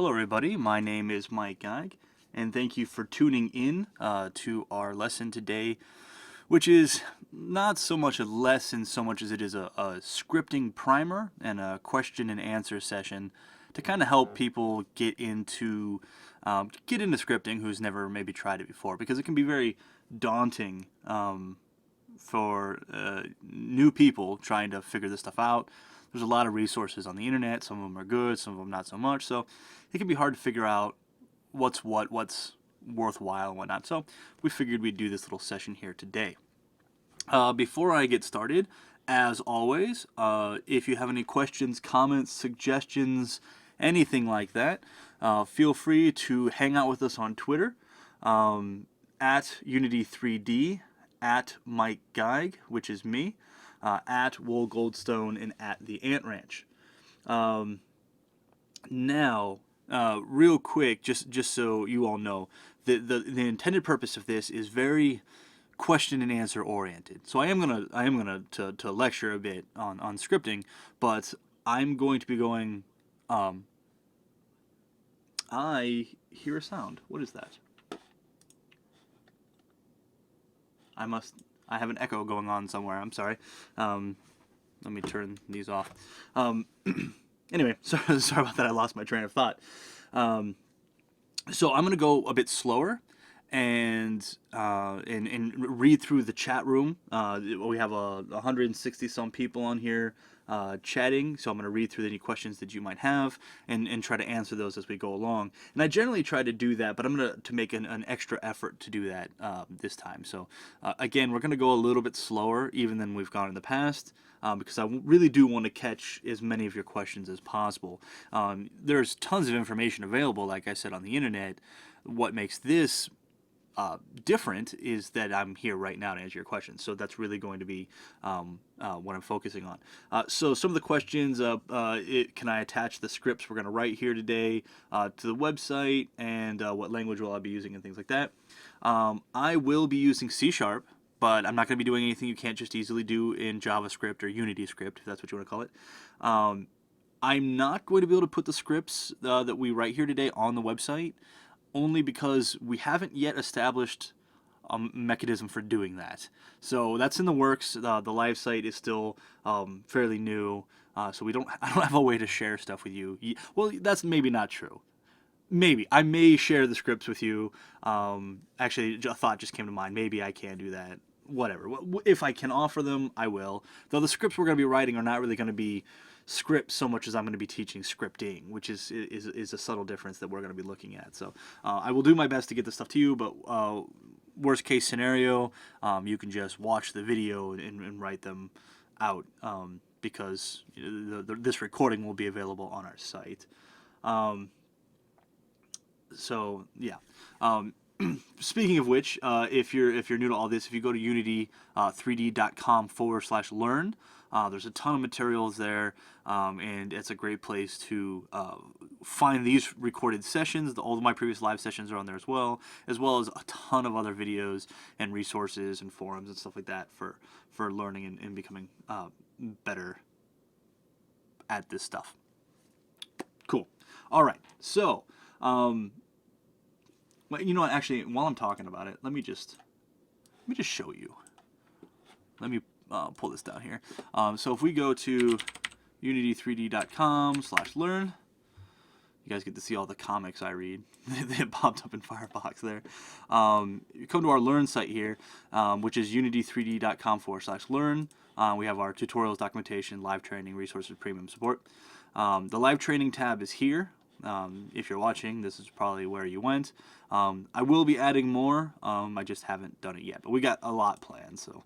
Hello everybody, my name is Mike Geig, and thank you for tuning in to our lesson today, which is not so much a lesson so much as it is a scripting primer and a question and answer session to kind of help people get into scripting who's never maybe tried it before, because it can be very daunting for new people trying to figure this stuff out. There's a lot of resources on the internet. Some of them are good, some of them not so much. So it can be hard to figure out what's worthwhile and whatnot. So we figured we'd do this little session here today. Before I get started, as always, if you have any questions, comments, suggestions, anything like that, feel free to hang out with us on Twitter at Unity3D, at Mike Geig, which is me, at Wool Goldstone, and at the Ant Ranch. Now, real quick, just so you all know, the intended purpose of this is very question and answer oriented. So I am gonna to lecture a bit on scripting, but I'm going to be going. I hear a sound. What is that? I have an echo going on somewhere. I'm sorry. Let me turn these off. Anyway, sorry about that. I lost my train of thought. So I'm going to go a bit slower and read through the chat room. We have 160 some people on here chatting, so I'm going to read through any questions that you might have and try to answer those as we go along. And I generally try to do that, but I'm going to make an extra effort to do that this time. So again, we're going to go a little bit slower even than we've gone in the past. Because I really do want to catch as many of your questions as possible. There's tons of information available, like I said, on the internet. What makes this different is that I'm here right now to answer your questions. So that's really going to be what I'm focusing on. So some of the questions, can I attach the scripts we're going to write here today to the website, and what language will I be using and things like that. I will be using C#, but I'm not going to be doing anything you can't just easily do in JavaScript or Unity script, if that's what you want to call it. I'm not going to be able to put the scripts that we write here today on the website, only because we haven't yet established a mechanism for doing that. So that's in the works. The live site is still fairly new, so I don't have a way to share stuff with you. Well, that's maybe not true. Maybe. I may share the scripts with you. Actually, a thought just came to mind. Maybe I can do that. Whatever. If I can offer them, I will. Though the scripts we're going to be writing are not really going to be scripts so much as I'm going to be teaching scripting, which is a subtle difference that we're going to be looking at. So I will do my best to get this stuff to you, but worst case scenario, you can just watch the video and write them out, because this recording will be available on our site. So yeah. Speaking of which, if you're new to all this, if you go to unity3d.com/learn, there's a ton of materials there, and it's a great place to find these recorded sessions. All of my previous live sessions are on there as well as a ton of other videos and resources and forums and stuff like that for learning and becoming better at this stuff. Cool. All right. So. Well, you know what? Actually, while I'm talking about it, let me just show you. Let me pull this down here. So if we go to unity3d.com/learn, you guys get to see all the comics I read. They popped up in Firefox there. You come to our Learn site here, which is unity3d.com/learn. We have our tutorials, documentation, live training, resources, premium support. The live training tab is here. If you're watching, this is probably where you went. I will be adding more. I just haven't done it yet, but we got a lot planned, so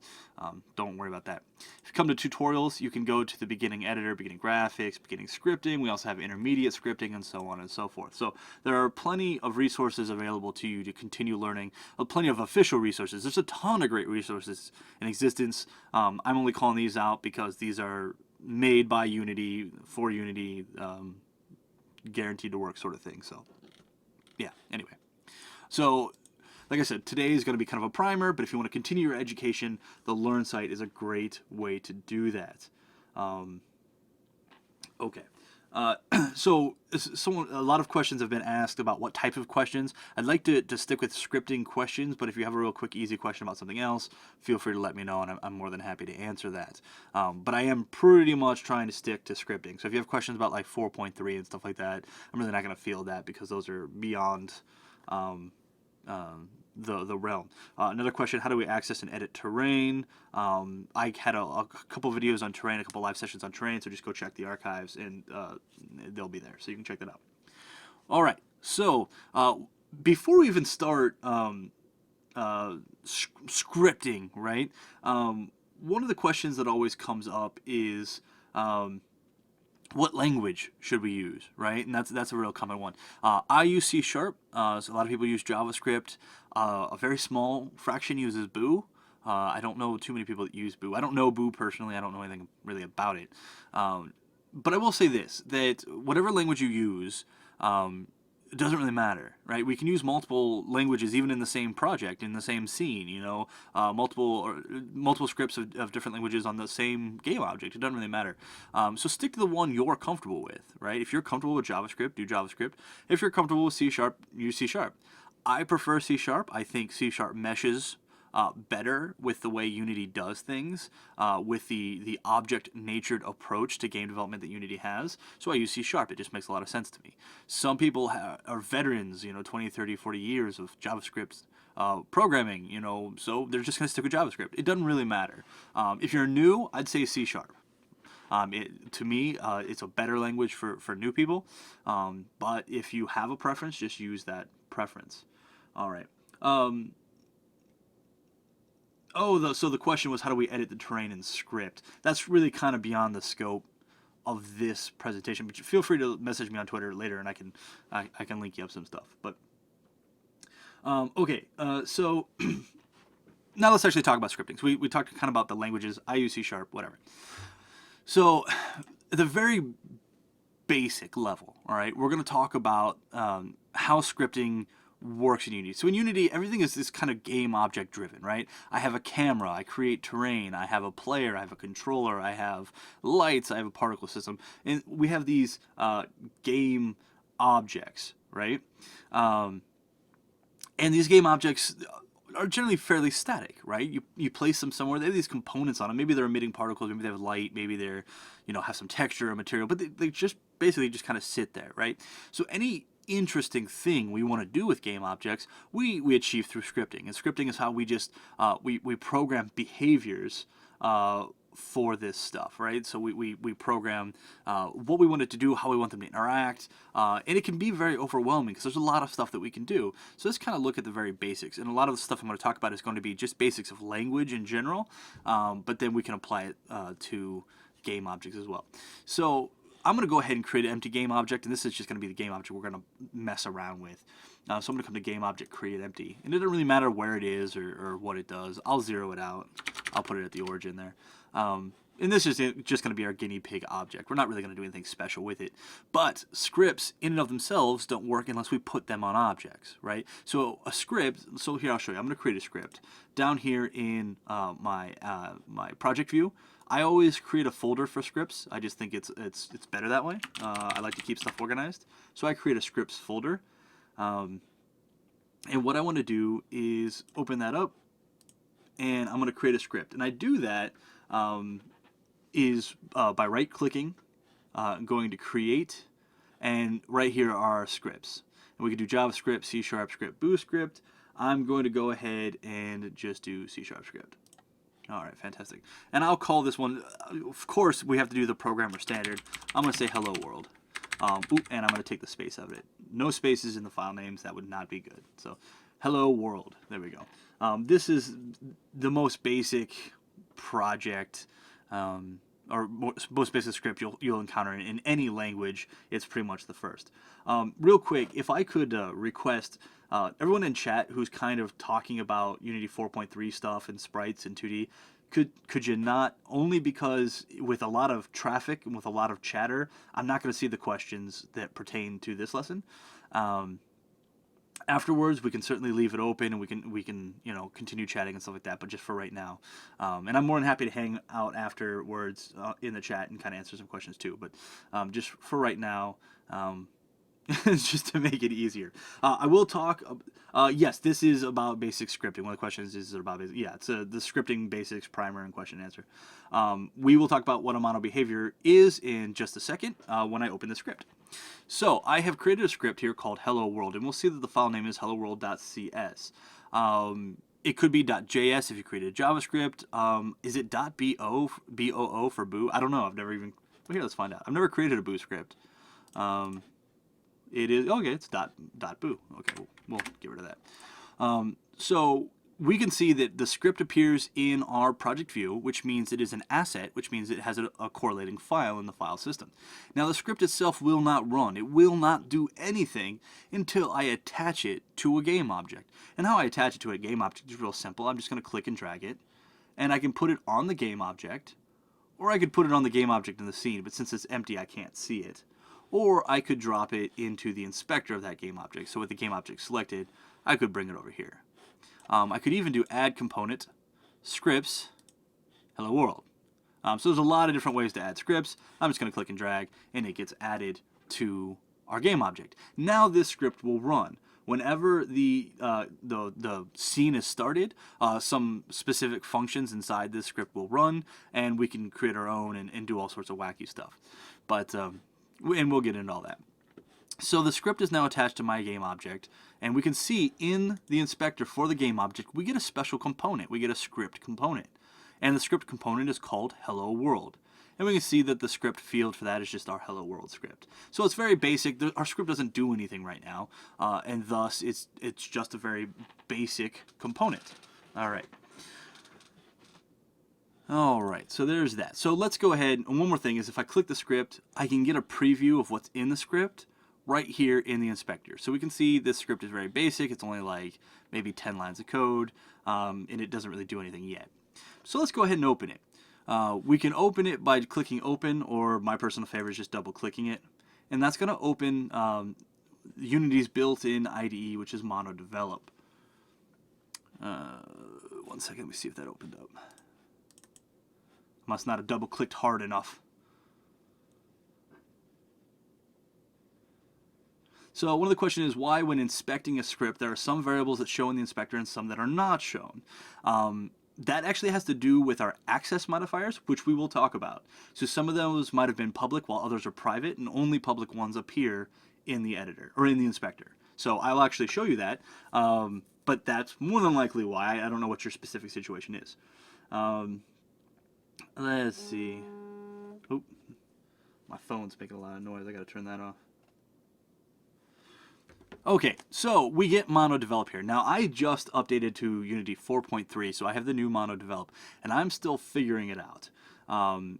don't worry about that. If you come to tutorials, you can go to the beginning editor, beginning graphics, beginning scripting. We also have intermediate scripting, and so on and so forth. So there are plenty of resources available to you to continue learning. Plenty of official resources. There's a ton of great resources in existence. I'm only calling these out because these are made by Unity, for Unity, guaranteed to work sort of thing. So yeah, anyway. So like I said, today is going to be kind of a primer, but if you want to continue your education, the Learn site is a great way to do that. Okay. Uh, a lot of questions have been asked about what type of questions. I'd like to stick with scripting questions, but if you have a real quick, easy question about something else, feel free to let me know, and I'm more than happy to answer that. But I am pretty much trying to stick to scripting. So if you have questions about like 4.3 and stuff like that, I'm really not going to field that because those are beyond um, the realm. Another question: how do we access and edit terrain? I had a couple videos on terrain, a couple live sessions on terrain, so just go check the archives, and they'll be there, so you can check that out. All right, so before we even start scripting, right? One of the questions that always comes up is what language should we use, right? And that's a real common one. I use C Sharp. So a lot of people use JavaScript. A very small fraction uses Boo. I don't know too many people that use Boo. I don't know Boo personally. I don't know anything really about it. But I will say this, that whatever language you use, it doesn't really matter, right? We can use multiple languages even in the same project, in the same scene, multiple scripts of different languages on the same game object. It doesn't really matter. So stick to the one you're comfortable with, right? If you're comfortable with JavaScript, do JavaScript. If you're comfortable with C Sharp, use C Sharp. I prefer C Sharp. I think C Sharp meshes better with the way Unity does things, with the object-natured approach to game development that Unity has. So I use C Sharp. It just makes a lot of sense to me. Some people are veterans, 20, 30, 40 years of JavaScript programming, so they're just going to stick with JavaScript. It doesn't really matter. If you're new, I'd say C Sharp. To me, it's a better language for new people. But if you have a preference, just use that preference. All right. So the question was, how do we edit the terrain in script? That's really kind of beyond the scope of this presentation. But feel free to message me on Twitter later, and I can link you up some stuff. But okay, so now let's actually talk about scripting. So we talked kind of about the languages. I use C Sharp, whatever. So at the very basic level, all right, we're going to talk about how scripting works in Unity. So in Unity, everything is this kind of game object driven, right? I have a camera, I create terrain, I have a player, I have a controller, I have lights, I have a particle system, and we have these game objects, right? And these game objects are generally fairly static, right? You place them somewhere, they have these components on them. Maybe they're emitting particles, maybe they have light, maybe they're, have some texture or material, but they just basically just kind of sit there, right? So any interesting thing we want to do with game objects, we achieve through scripting. And scripting is how we just we program behaviors for this stuff, right? So we program what we want it to do, how we want them to interact, and it can be very overwhelming because there's a lot of stuff that we can do. So let's kind of look at the very basics, and a lot of the stuff I'm going to talk about is going to be just basics of language in general, but then we can apply it to game objects as well. So I'm going to go ahead and create an empty game object, and this is just going to be the game object we're going to mess around with. So I'm going to come to game object, create empty. And it doesn't really matter where it is or what it does. I'll zero it out. I'll put it at the origin there. And this is just going to be our guinea pig object. We're not really going to do anything special with it. But scripts in and of themselves don't work unless we put them on objects, right? So a script, so here I'll show you. I'm going to create a script. Down here in my project view, I always create a folder for scripts. I just think it's better that way. I like to keep stuff organized. So I create a scripts folder. And what I want to do is open that up, and I'm going to create a script. And I do that by right-clicking, going to create, and right here are our scripts. And we can do JavaScript, C# script, Boo script. I'm going to go ahead and just do C# script. All right, fantastic. And I'll call this one, of course, we have to do the programmer standard. I'm going to say hello world. And I'm going to take the space out of it. No spaces in the file names. That would not be good. So hello world. There we go. This is the most basic project or most basic script you'll encounter in any language. It's pretty much the first. Real quick, if I could request everyone in chat who's kind of talking about Unity 4.3 stuff and sprites and 2D, could you not, only because with a lot of traffic and with a lot of chatter, I'm not going to see the questions that pertain to this lesson. Afterwards, we can certainly leave it open, and we can continue chatting and stuff like that. But just for right now, and I'm more than happy to hang out afterwards in the chat and kind of answer some questions too. But just for right now, just to make it easier, I will talk. Yes, this is about basic scripting. One of the questions is about yeah, it's the scripting basics primer and question and answer. We will talk about what a mono behavior is in just a second when I open the script. So I have created a script here called Hello World, and we'll see that the file name is helloworld.cs. It could be .js if you created JavaScript. Is it .boo for boo? I don't know. I've never even. Well, here, let's find out. I've never created a boo script. It is okay. It's .boo. Okay, we'll get rid of that. So we can see that the script appears in our project view, which means it is an asset, which means it has a correlating file in the file system. Now the script itself will not run. It will not do anything until I attach it to a game object. And how I attach it to a game object is real simple. I'm just going to click and drag it, and I can put it on the game object, or I could put it on the game object in the scene, but since it's empty, I can't see it. Or I could drop it into the inspector of that game object. So with the game object selected, I could bring it over here. I could even do add component, scripts, hello world. So there's a lot of different ways to add scripts. I'm just going to click and drag, and it gets added to our game object. Now this script will run. Whenever the scene is started, some specific functions inside this script will run, and we can create our own and do all sorts of wacky stuff. But and we'll get into all that. So the script is now attached to my game object, and we can see in the inspector for the game object, we get a special component. We get a script component. And the script component is called Hello World. And we can see that the script field for that is just our Hello World script. So it's very basic. Our script doesn't do anything right now, and thus it's just a very basic component. All right. Alright, so there's that. So let's go ahead, and one more thing is if I click the script, I can get a preview of what's in the script right here in the inspector. So we can see this script is very basic. It's only like maybe 10 lines of code, and it doesn't really do anything yet. So let's go ahead and open it. We can open it by clicking open, or my personal favorite is just double clicking it. And that's going to open Unity's built-in IDE, which is Mono Develop. One second, let me see if that opened up. Must not have double clicked hard enough. So one of the questions is why when inspecting a script there are some variables that show in the inspector and some that are not shown. That actually has to do with our access modifiers, which we will talk about. So some of those might have been public while others are private, and only public ones appear in the editor or in the inspector. So I'll actually show you that, but that's more than likely why. I don't know what your specific situation is. Let's see. Oop. My phone's making a lot of noise. I gotta turn that off. Okay, so we get Mono Develop here. Now, I just updated to Unity 4.3, so I have the new Mono Develop, and I'm still figuring it out.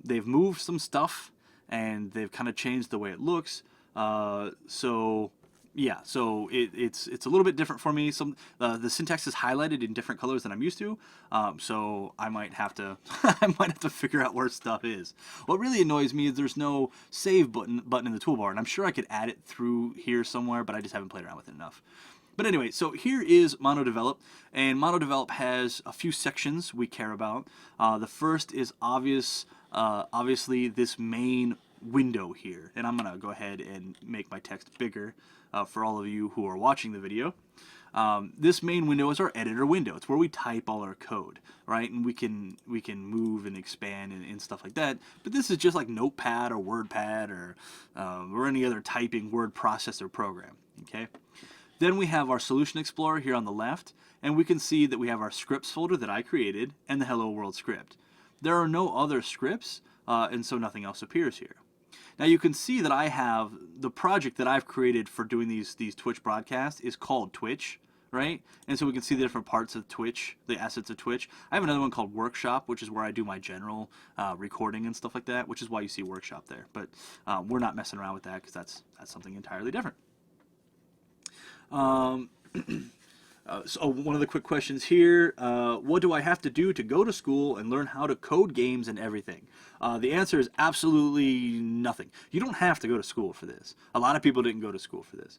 They've moved some stuff, and they've kind of changed the way it looks. So yeah, so it's a little bit different for me. The syntax is highlighted in different colors than I'm used to, so I might have to figure out where stuff is. What really annoys me is there's no save button in the toolbar, and I'm sure I could add it through here somewhere, but I just haven't played around with it enough. But anyway, so here is Mono Develop, and Mono Develop has a few sections we care about. The first is obviously this main window here, and I'm gonna go ahead and make my text bigger for all of you who are watching the video. This main window is our editor window. It's where we type all our code, right? And we can move and expand and stuff like that. But this is just like Notepad or WordPad or any other typing word processor program. Okay. Then we have our Solution Explorer here on the left, and we can see that we have our scripts folder that I created and the Hello World script. There are no other scripts, and so nothing else appears here. Now you can see that I have the project that I've created for doing these Twitch broadcasts is called Twitch, right? And so we can see the different parts of Twitch, the assets of Twitch. I have another one called Workshop, which is where I do my general recording and stuff like that, which is why you see Workshop there. But we're not messing around with that because that's something entirely different. So one of the quick questions here, what do I have to do to go to school and learn how to code games and everything? The answer is absolutely nothing. You don't have to go to school for this. A lot of people didn't go to school for this.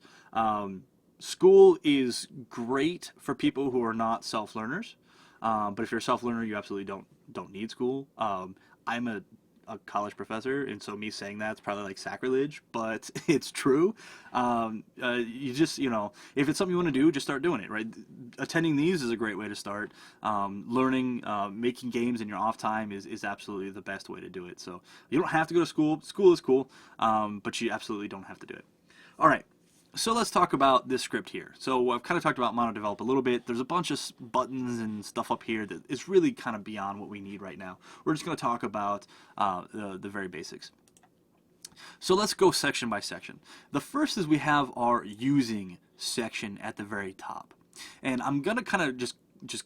school is great for people who are not self-learners, but if you're a self-learner, you absolutely don't need school. I'm a college professor, and so me saying that's probably like sacrilege, but it's true. You just, if it's something you want to do, just start doing it, right? Attending these is a great way to start. Learning, making games in your off time is absolutely the best way to do it. So you don't have to go to school. School is cool, but you absolutely don't have to do it. All right. So let's talk about this script here. So I've kind of talked about MonoDevelop a little bit. There's a bunch of buttons and stuff up here that is really kind of beyond what we need right now. We're just going to talk about the very basics. So let's go section by section. The first is we have our using section at the very top. And I'm going to kind of just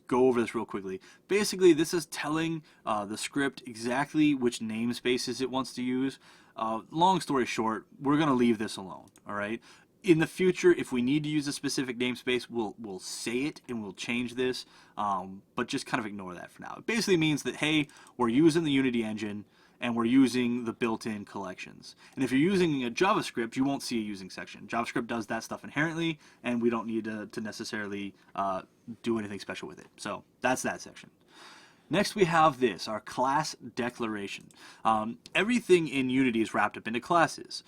go over this real quickly. Basically, this is telling the script exactly which namespaces it wants to use. Long story short, we're going to leave this alone, all right? In the future, if we need to use a specific namespace, we'll say it and we'll change this, but just kind of ignore that for now. It basically means that, hey, we're using the Unity engine and we're using the built-in collections. And if you're using a JavaScript, you won't see a using section. JavaScript does that stuff inherently, and we don't need to necessarily do anything special with it. So that's that section. Next we have this, our class declaration. Everything in Unity is wrapped up into classes.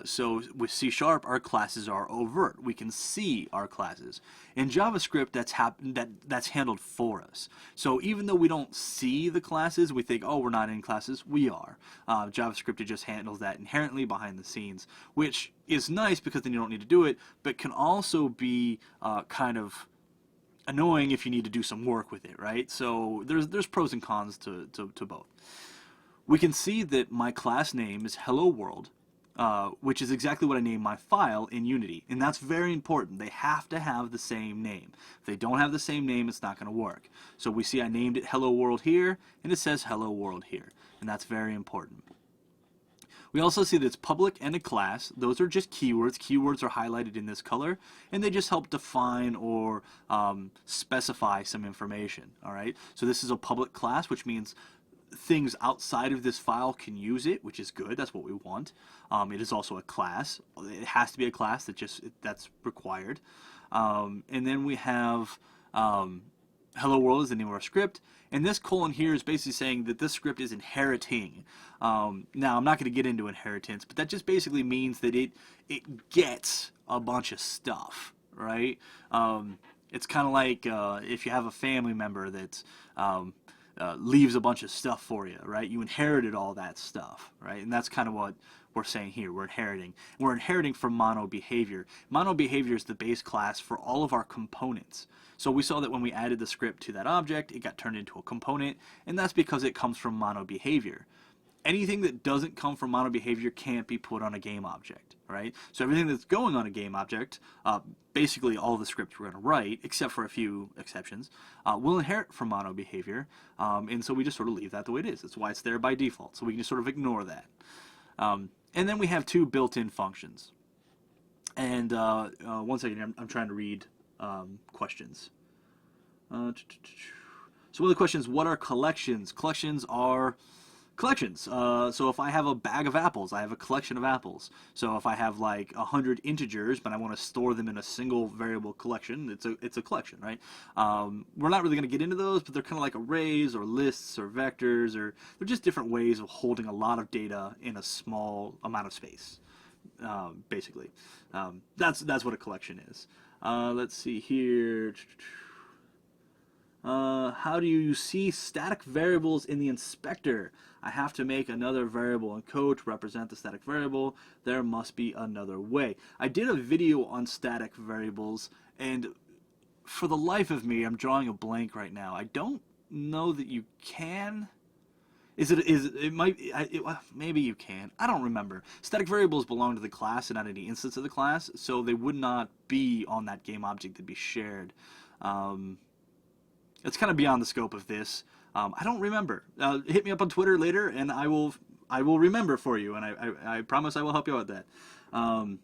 So with C#, our classes are overt. We can see our classes. In JavaScript, that's handled for us. So even though we don't see the classes, we think, oh, we're not in classes. We are. JavaScript, it just handles that inherently behind the scenes, which is nice because then you don't need to do it, but can also be kind of annoying if you need to do some work with it, right? So there's pros and cons to both. We can see that my class name is Hello World, which is exactly what I named my file in Unity. And that's very important. They have to have the same name. If they don't have the same name, it's not going to work. So we see I named it Hello World here, and it says Hello World here. And that's very important. We also see that it's public and a class. Those are just keywords. Keywords are highlighted in this color, and they just help define or specify some information. All right. So this is a public class, which means things outside of this file can use it, which is good. That's what we want. It is also a class. It has to be a class that's required. And then we have Hello World is the name of our script, and this colon here is basically saying that this script is inheriting. Now, I'm not going to get into inheritance, but that just basically means that it gets a bunch of stuff, right? It's kind of like if you have a family member that leaves a bunch of stuff for you, right? You inherited all that stuff, right? And that's kind of what we're saying here. We're inheriting. We're inheriting from MonoBehavior. MonoBehavior is the base class for all of our components. So we saw that when we added the script to that object, it got turned into a component, and that's because it comes from MonoBehavior. Anything that doesn't come from MonoBehavior can't be put on a game object, right? So everything that's going on a game object, basically all the scripts we're going to write, except for a few exceptions, will inherit from MonoBehavior, and so we just sort of leave that the way it is. That's why it's there by default, so we can just sort of ignore that. And then we have two built-in functions. And one second, I'm trying to read questions. So one of the questions, what are collections? Collections are collections. So if I have a bag of apples, I have a collection of apples. So if I have like 100 integers, but I want to store them in a single variable collection, it's a collection, right? We're not really going to get into those, but they're kind of like arrays or lists or vectors, or they're just different ways of holding a lot of data in a small amount of space. Basically, that's what a collection is. Let's see here. How do you see static variables in the inspector? I have to make another variable in code to represent the static variable. There must be another way. I did a video on static variables, and for the life of me, I'm drawing a blank right now. I don't know that you can. Maybe you can. I don't remember. Static variables belong to the class and not any instance of the class, so they would not be on that game object to be shared. It's kind of beyond the scope of this. I don't remember. Hit me up on Twitter later, and I will remember for you, and I promise I will help you out with that.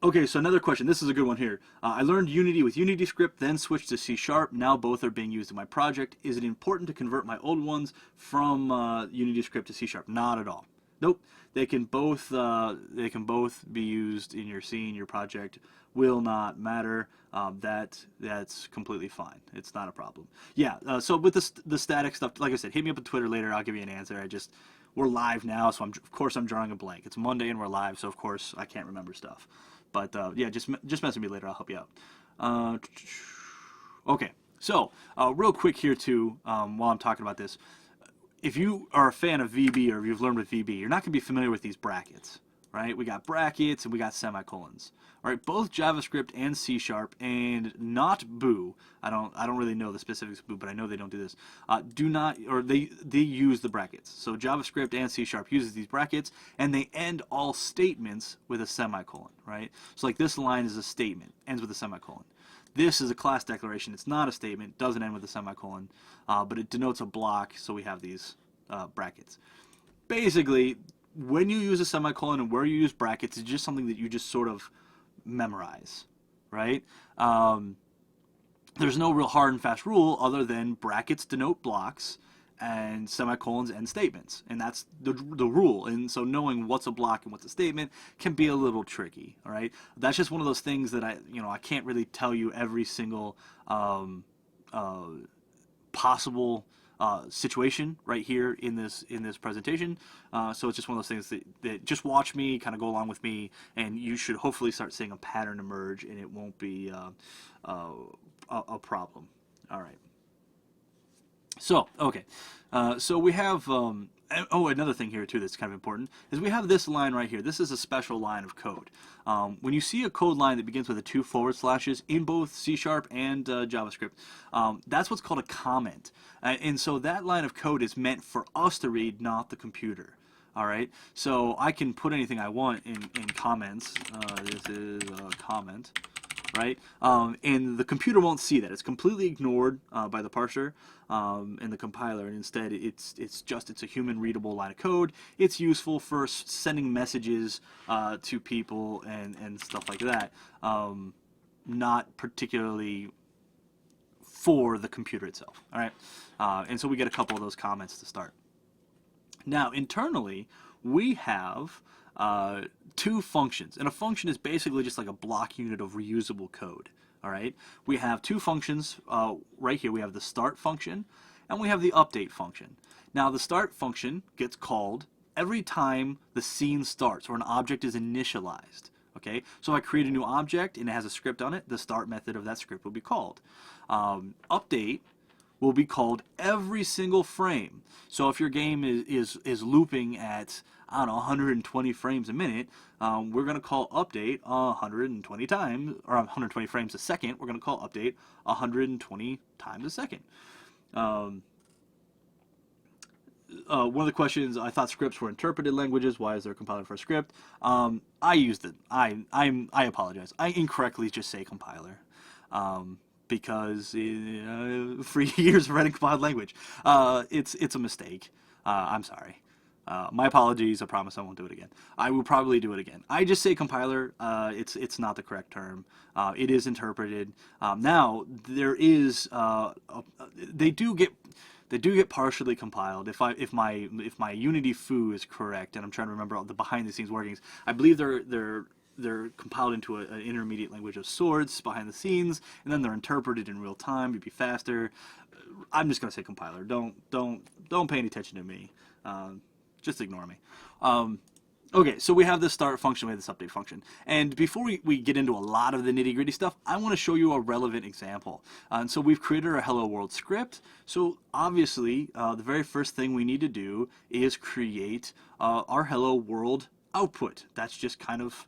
Okay, so another question. This is a good one here. I learned Unity with Unity script, then switched to C#. Now both are being used in my project. Is it important to convert my old ones from Unity script to C#? Not at all. Nope. They can both be used in your scene. Your project will not matter. That's completely fine. It's not a problem. Yeah. So with the static stuff, like I said, hit me up on Twitter later. I'll give you an answer. We're live now, so of course I'm drawing a blank. It's Monday and we're live, so of course I can't remember stuff. But yeah, just message me later. I'll help you out. Okay. So real quick here too, while I'm talking about this, if you are a fan of VB or if you've learned with VB, you're not going to be familiar with these brackets, right? We got brackets and we got semicolons. All right, both JavaScript and C# and not Boo. I don't really know the specifics of Boo, but I know they don't do this. Do not, or they use the brackets. So JavaScript and C# uses these brackets, and they end all statements with a semicolon, right? So like this line is a statement, ends with a semicolon. This is a class declaration. It's not a statement. Doesn't end with a semicolon, but it denotes a block. So we have these brackets. Basically, when you use a semicolon and where you use brackets, it's just something that you just sort of memorize, right? There's no real hard and fast rule other than brackets denote blocks and semicolons end statements, and that's the rule. And so knowing what's a block and what's a statement can be a little tricky. All right, that's just one of those things that I can't really tell you every single possible situation right here in this presentation. So it's just one of those things that just watch me, kind of go along with me, and you should hopefully start seeing a pattern emerge, and it won't be a problem. All right. So, okay, so we have, another thing here too that's kind of important is we have this line right here. This is a special line of code. When you see a code line that begins with 2 forward slashes in both C# and JavaScript, that's what's called a comment. And so that line of code is meant for us to read, not the computer. All right, so I can put anything I want in comments. This is a comment. Right? And the computer won't see that. It's completely ignored by the parser and the compiler, and instead it's a human readable line of code. It's useful for sending messages to people and stuff like that. Not particularly for the computer itself. All right, and so we get a couple of those comments to start. Now internally we have 2 functions, and a function is basically just like a block unit of reusable code. All right, we have 2 functions right here. We have the start function and we have the update function. Now the start function gets called every time the scene starts or an object is initialized. Okay, so if I create a new object and it has a script on it, the start method of that script will be called. Update will be called every single frame. So if your game is looping at, I don't know, 120 frames a minute, we're going to call update 120 times, or 120 frames a second. We're going to call update 120 times a second. One of the questions, I thought scripts were interpreted languages. Why is there a compiler for a script? I used it. I apologize. I incorrectly just say compiler. Because for years of writing compiled language, it's a mistake. I'm sorry. My apologies. I promise I won't do it again. I will probably do it again. I just say compiler. It's not the correct term. It is interpreted. Now there is they do get partially compiled. If my Unity foo is correct, and I'm trying to remember all the behind the scenes workings, I believe they're compiled into an intermediate language of sorts behind the scenes, and then they're interpreted in real time to be faster. I'm just gonna say compiler. Don't pay any attention to me. Just ignore me. Okay, so we have this start function, we have this update function. And before we get into a lot of the nitty-gritty stuff, I want to show you a relevant example. And so we've created our Hello World script. So obviously, the very first thing we need to do is create our Hello World output. That's just kind of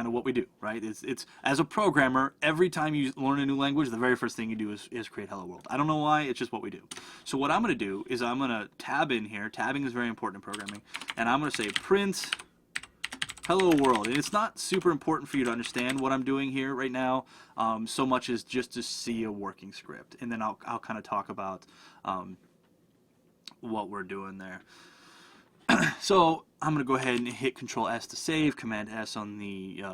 what we do, right? It's as a programmer, every time you learn a new language, the very first thing you do is create Hello World. I don't know why, it's just what we do. So what I'm going to do is I'm going to tab in here. Tabbing is very important in programming. And I'm going to say print Hello World. And it's not super important for you to understand what I'm doing here right now, so much as just to see a working script. And then I'll kind of talk about what we're doing there. So I'm going to go ahead and hit Control S to save, Command S on the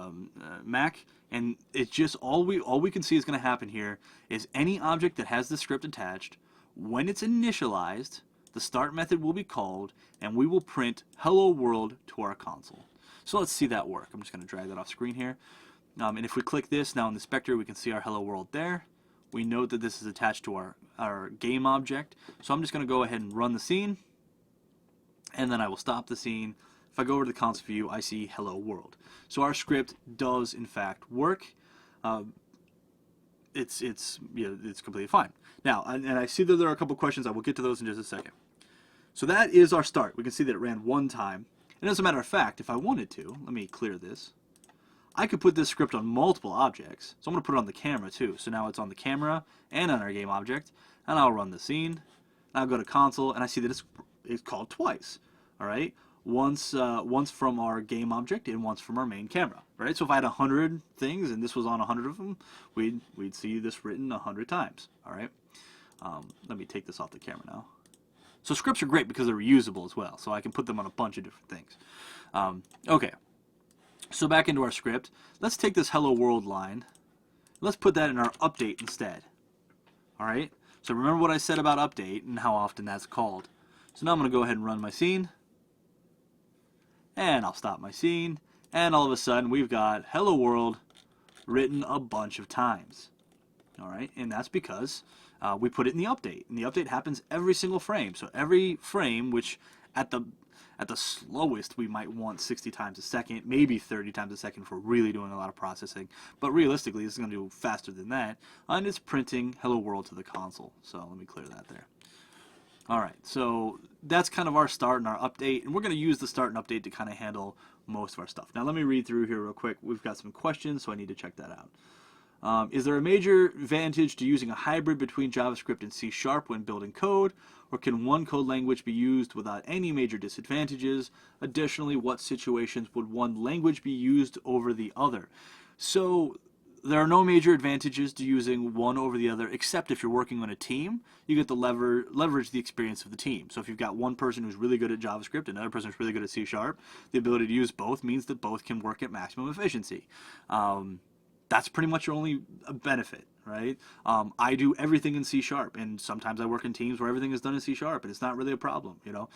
Mac, and it's just all we can see is going to happen here is any object that has the script attached, when it's initialized, the start method will be called, and we will print hello world to our console. So let's see that work. I'm just going to drag that off screen here. And if we click this now in the inspector, we can see our hello world there. We note that this is attached to our game object. So I'm just going to go ahead and run the scene, and then I will stop the scene. If I go over to the console view, I see hello world. So our script does in fact work. It's completely fine. Now, and I see that there are a couple questions. I will get to those in just a second. So that is our start. We can see that it ran one time. And as a matter of fact, if I wanted to, let me clear this. I could put this script on multiple objects. So I'm going to put it on the camera too. So now it's on the camera and on our game object. And I'll run the scene. I'll go to console, and I see that it's called twice. All right, once from our game object and once from our main camera. Right. So if I had 100 things and this was on 100 of them, we'd see this written 100 times. All right. Let me take this off the camera now. So scripts are great because they're reusable as well. So I can put them on a bunch of different things. Okay. So back into our script. Let's take this hello world line. Let's put that in our update instead. All right. So remember what I said about update and how often that's called. So now I'm going to go ahead and run my scene. And I'll stop my scene. And all of a sudden we've got hello world written a bunch of times. All right. And that's because we put it in the update. And the update happens every single frame. So every frame, which at the slowest we might want 60 times a second, maybe 30 times a second if we're really doing a lot of processing. But realistically, this is going to do faster than that. And it's printing hello world to the console. So let me clear that there. All right, so that's kind of our start and our update. And we're going to use the start and update to kind of handle most of our stuff. Now let me read through here real quick. We've got some questions, so I need to check that out. Is there a major advantage to using a hybrid between JavaScript and C# when building code, or can one code language be used without any major disadvantages? Additionally, what situations would one language be used over the other? So there are no major advantages to using one over the other, except if you're working on a team, you get to leverage the experience of the team. So if you've got one person who's really good at JavaScript and another person who's really good at C#, the ability to use both means that both can work at maximum efficiency. That's pretty much your only benefit, right? I do everything in C#, and sometimes I work in teams where everything is done in C#, and it's not really a problem, you know.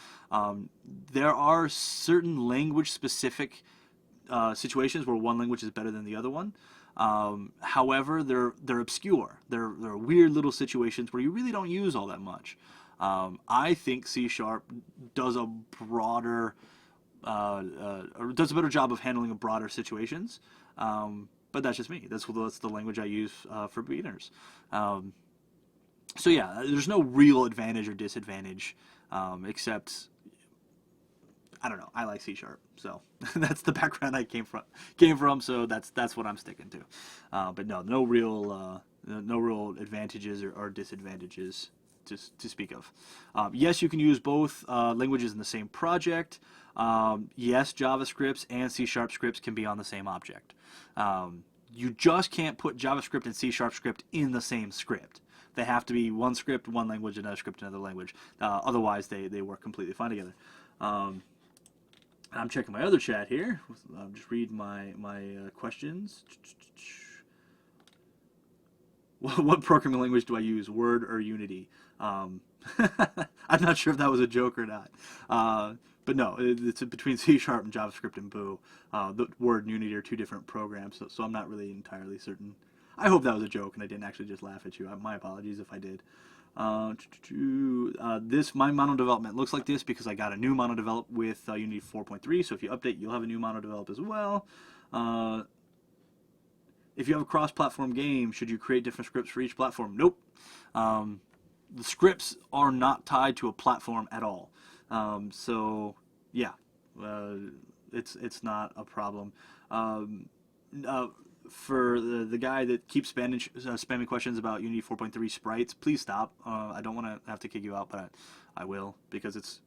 There are certain language-specific situations where one language is better than the other one. However, they're obscure. They're weird little situations where you really don't use all that much. I think C# does a broader, or does a better job of handling broader situations. But that's just me. That's the language I use for beginners. So yeah, there's no real advantage or disadvantage, except, I don't know, I like C#. So that's the background I came from. So that's what I'm sticking to. But no real advantages or disadvantages to speak of. Yes, you can use both languages in the same project. Yes, JavaScripts and C# scripts can be on the same object. You just can't put JavaScript and C# script in the same script. They have to be one script, one language, another script, another language. Otherwise, they work completely fine together. I'm checking my other chat here. I'll just read my questions. What programming language do I use, Word or Unity? I'm not sure if that was a joke or not. But no, it's between C# and JavaScript and Boo. The Word and Unity are two different programs, so I'm not really entirely certain. I hope that was a joke and I didn't actually just laugh at you. My apologies if I did. My mono development looks like this because I got a new mono develop with Unity 4.3. So if you update, you'll have a new mono develop as well. If you have a cross-platform game, should you create different scripts for each platform? Nope. The scripts are not tied to a platform at all. So yeah, it's not a problem. For the guy that keeps spamming questions about Unity 4.3 sprites, please stop. I don't want to have to kick you out, but I will, because it's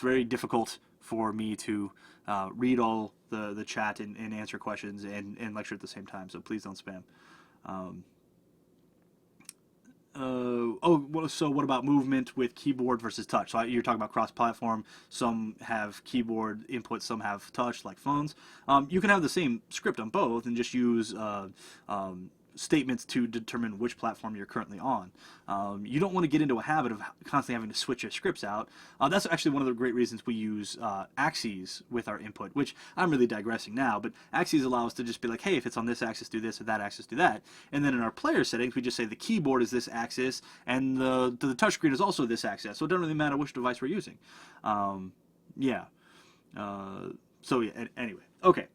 very difficult for me to read all the chat and answer questions and lecture at the same time. So please don't spam. So what about movement with keyboard versus touch? So you're talking about cross-platform. Some have keyboard input, some have touch, like phones. You can have the same script on both and just use statements to determine which platform you're currently on. You don't want to get into a habit of constantly having to switch your scripts out. That's actually one of the great reasons we use axes with our input, which I'm really digressing now, but axes allow us to just be like, hey, if it's on this axis, do this, or that axis, do that. And then in our player settings, we just say the keyboard is this axis, and the touchscreen is also this axis, so it doesn't really matter which device we're using. Yeah. So yeah, anyway. Okay.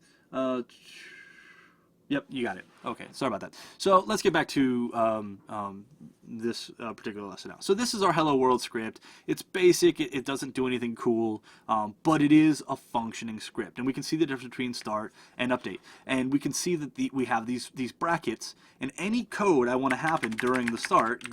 Yep, you got it. Okay, sorry about that. So let's get back to this particular lesson now. So this is our Hello World script. It's basic. It doesn't do anything cool, but it is a functioning script. And we can see the difference between start and update. And we can see that we have these brackets, and any code I want to happen during the start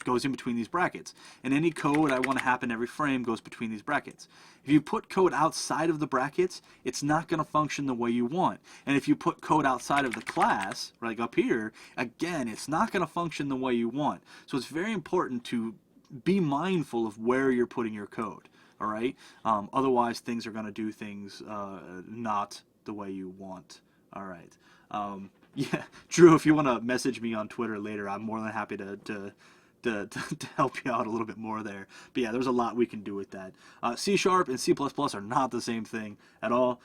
goes in between these brackets. And any code I want to happen every frame goes between these brackets. If you put code outside of the brackets, it's not going to function the way you want. And if you put code outside of the class, like up here, again, it's not going to function the way you want. So it's very important to be mindful of where you're putting your code. All right? Otherwise, things are going to do things not the way you want. All right. Yeah, Drew, if you want to message me on Twitter later, I'm more than happy to help you out a little bit more there. But yeah, there's a lot we can do with that. C# and C++ are not the same thing at all.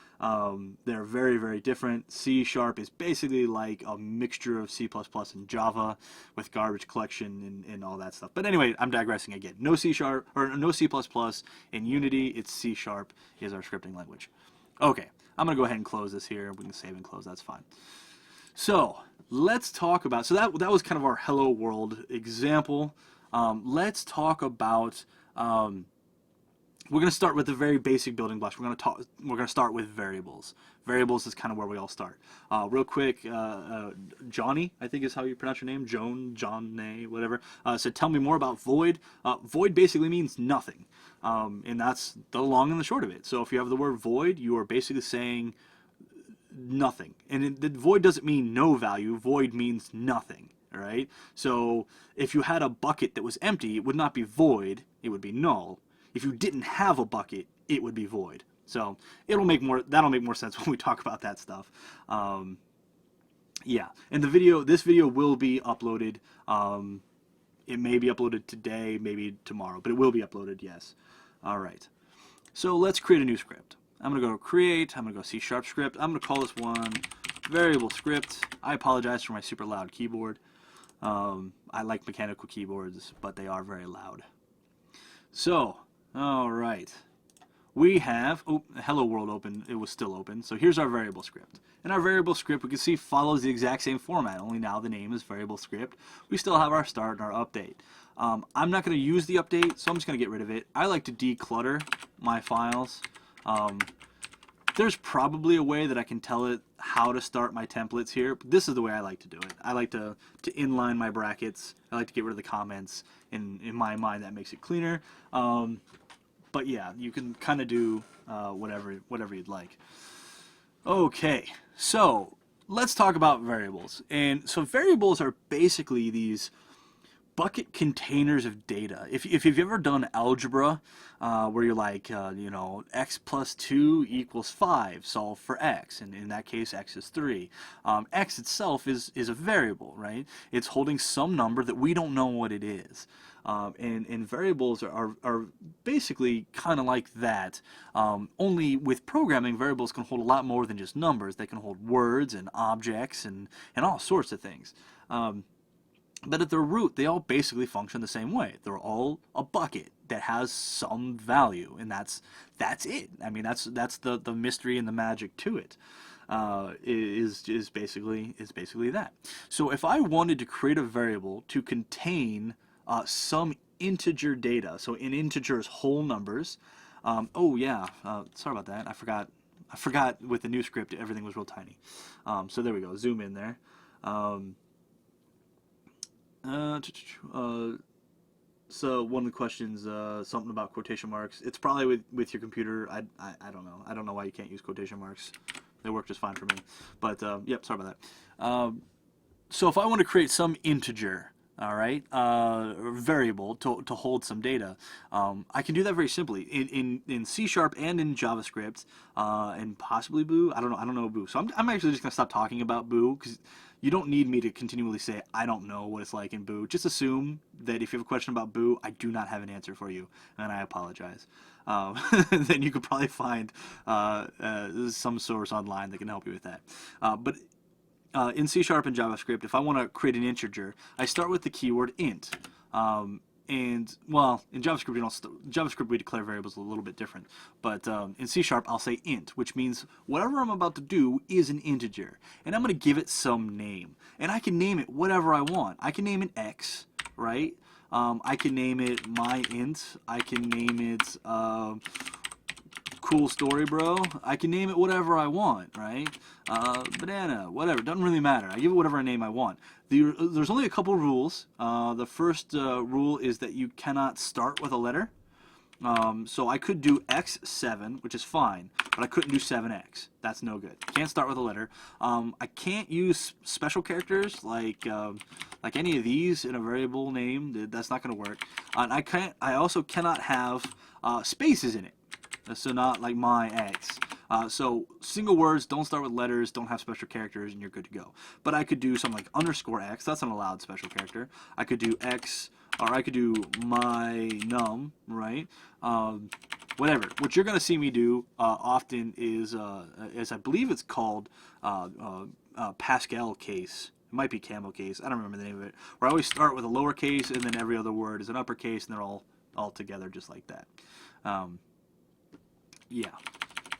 They're very, very different. C# is basically like a mixture of C++ and Java with garbage collection and all that stuff. But anyway, I'm digressing again. No C# or no C++ in Unity. It's C# is our scripting language. Okay, I'm going to go ahead and close this here. We can save and close. That's fine. So let's talk about, so that was kind of our Hello World example. Let's talk about, we're going to start with the very basic building blocks. We're going to start with variables. Variables is kind of where we all start. Real quick, Johnny, I think is how you pronounce your name, John, whatever, said, tell me more about void. Void basically means nothing, and that's the long and the short of it. So if you have the word void, you are basically saying nothing. And the void doesn't mean no value. Void means nothing, right? So if you had a bucket that was empty, it would not be void, it would be null. If you didn't have a bucket, it would be void. So that'll make more sense when we talk about that stuff. Yeah, and this video will be uploaded. It may be uploaded today, maybe tomorrow, but it will be uploaded, yes. All right. So let's create a new script. I'm going to go create, I'm going to go C# script. I'm going to call this one variable script. I apologize for my super loud keyboard. I like mechanical keyboards, but they are very loud. So, all right. We have, oh, Hello World open, it was still open. So here's our variable script. And our variable script, we can see, follows the exact same format, only now the name is variable script. We still have our start and our update. I'm not going to use the update, so I'm just going to get rid of it. I like to declutter my files. There's probably a way that I can tell it how to start my templates here, but this is the way I like to do it. I like to inline my brackets. I like to get rid of the comments. In my mind, that makes it cleaner. But yeah, you can kind of do whatever you'd like. Okay, so let's talk about variables. And so variables are basically these bucket containers of data. If you've ever done algebra, where you're like, you know, x plus 2 equals 5, solve for x, and in that case x is 3. X itself is a variable, right? It's holding some number that we don't know what it is. And variables are basically kind of like that, only with programming, variables can hold a lot more than just numbers. They can hold words and objects and all sorts of things. But at their root, they all basically function the same way. They're all a bucket that has some value, and that's it. I mean, that's the mystery and the magic to it. Is basically that. So if I wanted to create a variable to contain some integer data, so in integers whole numbers. Oh yeah, sorry about that. I forgot with the new script everything was real tiny. So there we go. Zoom in there. So one of the questions, something about quotation marks. It's probably with your computer. I don't know. I don't know why you can't use quotation marks. They work just fine for me. But yep, sorry about that. So if I want to create some integer all right, variable to hold some data. I can do that very simply in C# and in JavaScript, and possibly Boo. I don't know Boo. So I'm actually just gonna stop talking about Boo because you don't need me to continually say I don't know what it's like in Boo. Just assume that if you have a question about Boo, I do not have an answer for you, and I apologize. Then you could probably find some source online that can help you with that. But in C# and JavaScript, if I want to create an integer, I start with the keyword int. And well, in JavaScript, JavaScript we declare variables a little bit different. But in C#, I'll say int, which means whatever I'm about to do is an integer, and I'm going to give it some name. And I can name it whatever I want. I can name it x, right? I can name it my int. I can name it cool story, bro. I can name it whatever I want, right? Banana, whatever. Doesn't really matter. I give it whatever name I want. There's only a couple rules. The first rule is that you cannot start with a letter. So I could do x7, which is fine, but I couldn't do 7x. That's no good. Can't start with a letter. I can't use special characters like any of these in a variable name. That's not going to work. And I also cannot have spaces in it. So not like my x. So single words, don't start with letters, don't have special characters, and you're good to go. But I could do something like underscore x. That's an allowed special character. I could do x, or I could do my num, right? Whatever. What you're going to see me do often is I believe it's called Pascal case. It might be camel case. I don't remember the name of it. Where I always start with a lowercase, and then every other word is an uppercase, and they're all together just like that. Yeah,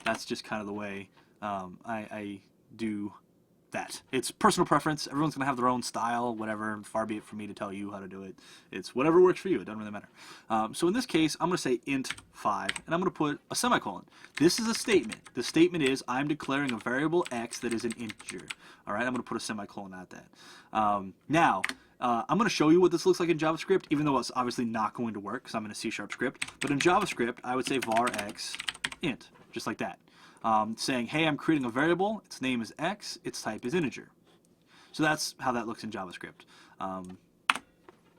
that's just kind of the way I do that. It's personal preference. Everyone's going to have their own style, whatever. Far be it from me to tell you how to do it. It's whatever works for you. It doesn't really matter. So in this case, I'm going to say int 5, and I'm going to put a semicolon. This is a statement. The statement is I'm declaring a variable x that is an integer. All right, I'm going to put a semicolon at that. Now, I'm going to show you what this looks like in JavaScript, even though it's obviously not going to work because I'm in a C# script. But in JavaScript, I would say var x int, just like that. Saying, hey, I'm creating a variable, its name is x, its type is integer. So that's how that looks in JavaScript.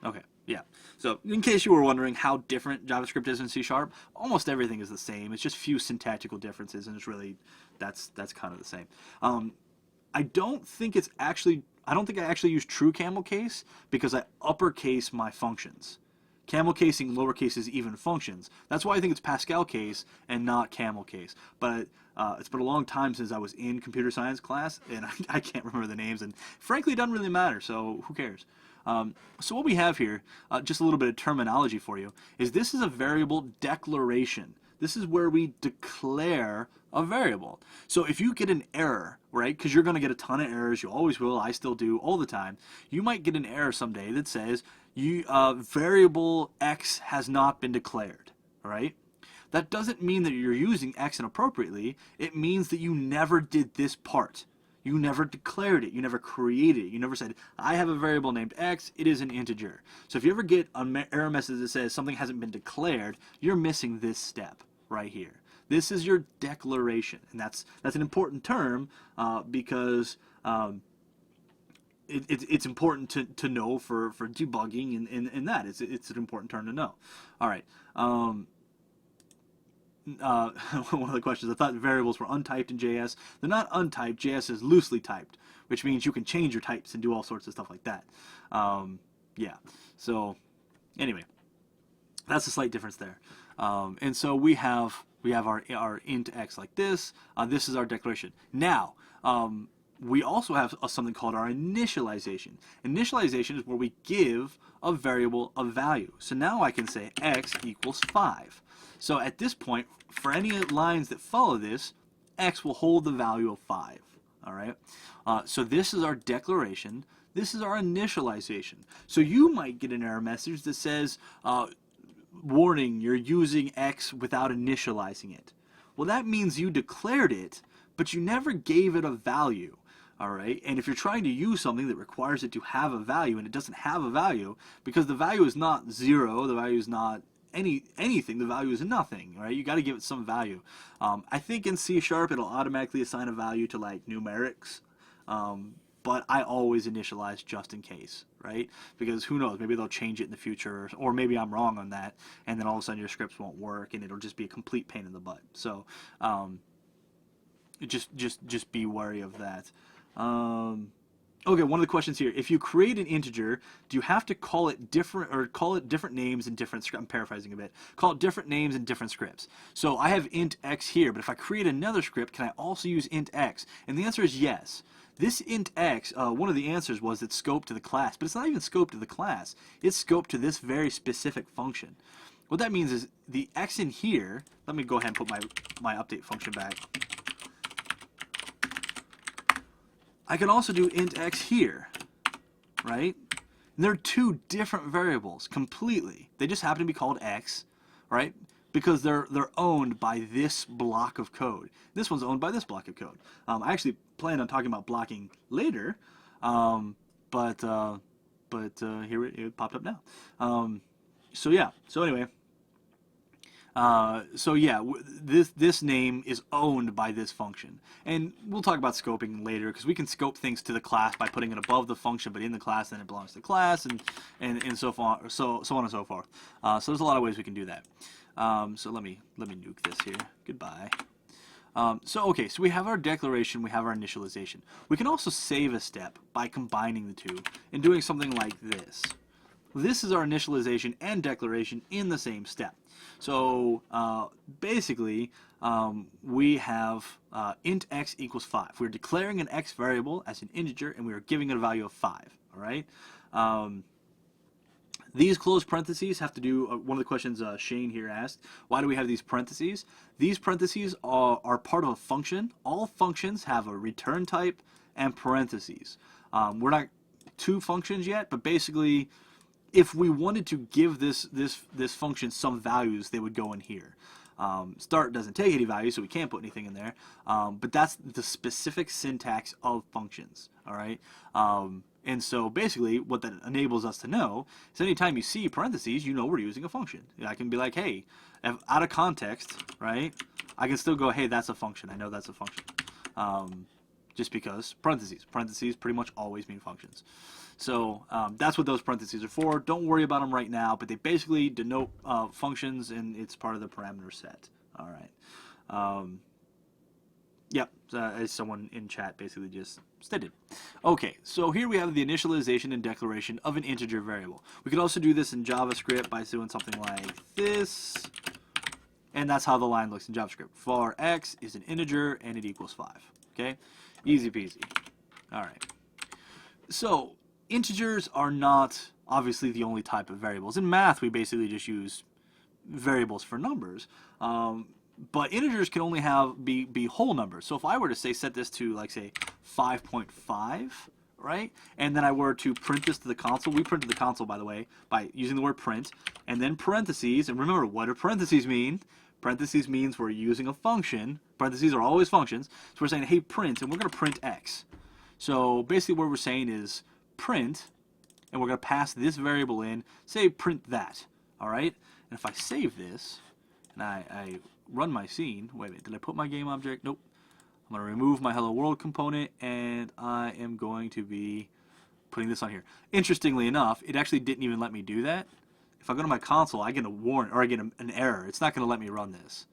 Okay, yeah. So in case you were wondering how different JavaScript is in C#, almost everything is the same. It's just few syntactical differences, and it's really, that's kind of the same. I don't think I actually use true camel case because I uppercase my functions. Camel casing lowercase even functions. That's why I think it's Pascal case and not camel case. But it's been a long time since I was in computer science class, and I can't remember the names, and frankly, it doesn't really matter, so who cares? So what we have here, just a little bit of terminology for you, is this is a variable declaration. This is where we declare a variable. So if you get an error, right, because you're going to get a ton of errors, you always will, I still do all the time, you might get an error someday that says variable x has not been declared, all right? That doesn't mean that you're using x inappropriately. It means that you never did this part. You never declared it. You never created it. You never said, I have a variable named x, it is an integer. So if you ever get an error message that says something hasn't been declared, you're missing this step right here. This is your declaration, and that's an important term because it's important to know for debugging and that. It's an important term to know. All right. One of the questions, I thought variables were untyped in JS. They're not untyped. JS is loosely typed, which means you can change your types and do all sorts of stuff like that. Yeah. So anyway, that's a slight difference there. And so we have our int x like this. This is our declaration. Now, we also have something called our initialization. Initialization is where we give a variable a value. So now I can say x equals 5. So at this point, for any lines that follow this, x will hold the value of 5. All right. So this is our declaration. This is our initialization. So you might get an error message that says, warning, you're using x without initializing it. Well, that means you declared it, but you never gave it a value. All right, and if you're trying to use something that requires it to have a value and it doesn't have a value, because the value is not 0, the value is not anything, the value is nothing, right? You got to give it some value. I think in C# it'll automatically assign a value to like numerics, but I always initialize just in case, right? Because who knows, maybe they'll change it in the future, or maybe I'm wrong on that, and then all of a sudden your scripts won't work, and it'll just be a complete pain in the butt. So just be wary of that. Okay, one of the questions here: if you create an integer, do you have to call it different, or call it different names in different scripts? I'm paraphrasing a bit. Call it different names in different scripts. So I have int x here, but if I create another script, can I also use int x? And the answer is yes. This int x, one of the answers was it's scoped to the class, but it's not even scoped to the class. It's scoped to this very specific function. What that means is the x in here. Let me go ahead and put my update function back. I can also do int x here, right? And they're two different variables completely. They just happen to be called x, right? Because they're owned by this block of code. This one's owned by this block of code. I actually plan on talking about blocking later, but here it popped up now. So yeah. So anyway. This name is owned by this function, and we'll talk about scoping later because we can scope things to the class by putting it above the function, but in the class, then it belongs to the class, and so on, so on and so forth. So there's a lot of ways we can do that. So let me nuke this here. Goodbye. So we have our declaration, we have our initialization. We can also save a step by combining the two and doing something like this. This is our initialization and declaration in the same step. So basically, we have int x equals 5. We're declaring an x variable as an integer, and we are giving it a value of 5. All right. These close parentheses have to do, one of the questions Shane here asked, why do we have these parentheses? These parentheses are part of a function. All functions have a return type and parentheses. We're not to functions yet, but basically, if we wanted to give this function some values, they would go in here. Start doesn't take any values, so we can't put anything in there. But that's the specific syntax of functions. All right. And so basically, what that enables us to know is anytime you see parentheses, you know we're using a function. I can be like, hey, out of context, right? I can still go, hey, that's a function. I know that's a function. Just because parentheses pretty much always mean functions. So that's what those parentheses are for. Don't worry about them right now, but they basically denote functions, and it's part of the parameter set. All right. Yep, as someone in chat basically just stated. Okay, so here we have the initialization and declaration of an integer variable. We could also do this in JavaScript by doing something like this, and that's how the line looks in JavaScript. For x is an integer, and it equals 5. Okay, easy peasy. All right. So integers are not obviously the only type of variables. In math, we basically just use variables for numbers. But integers can only be whole numbers. So if I were to set this to, like, say 5.5, right? And then I were to print this to the console. We printed the console, by the way, by using the word print, and then parentheses. And remember, what do parentheses mean? Parentheses means we're using a function. Parentheses are always functions. So we're saying, hey, print, and we're going to print x. So basically what we're saying is print, and we're going to pass this variable in, say print that. All right? And if I save this, and I run my scene. Wait a minute, did I put my game object? Nope. I'm going to remove my hello world component, and I am going to be putting this on here. Interestingly enough, it actually didn't even let me do that. If I go to my console, I get a warning, or I get an error. It's not going to let me run this.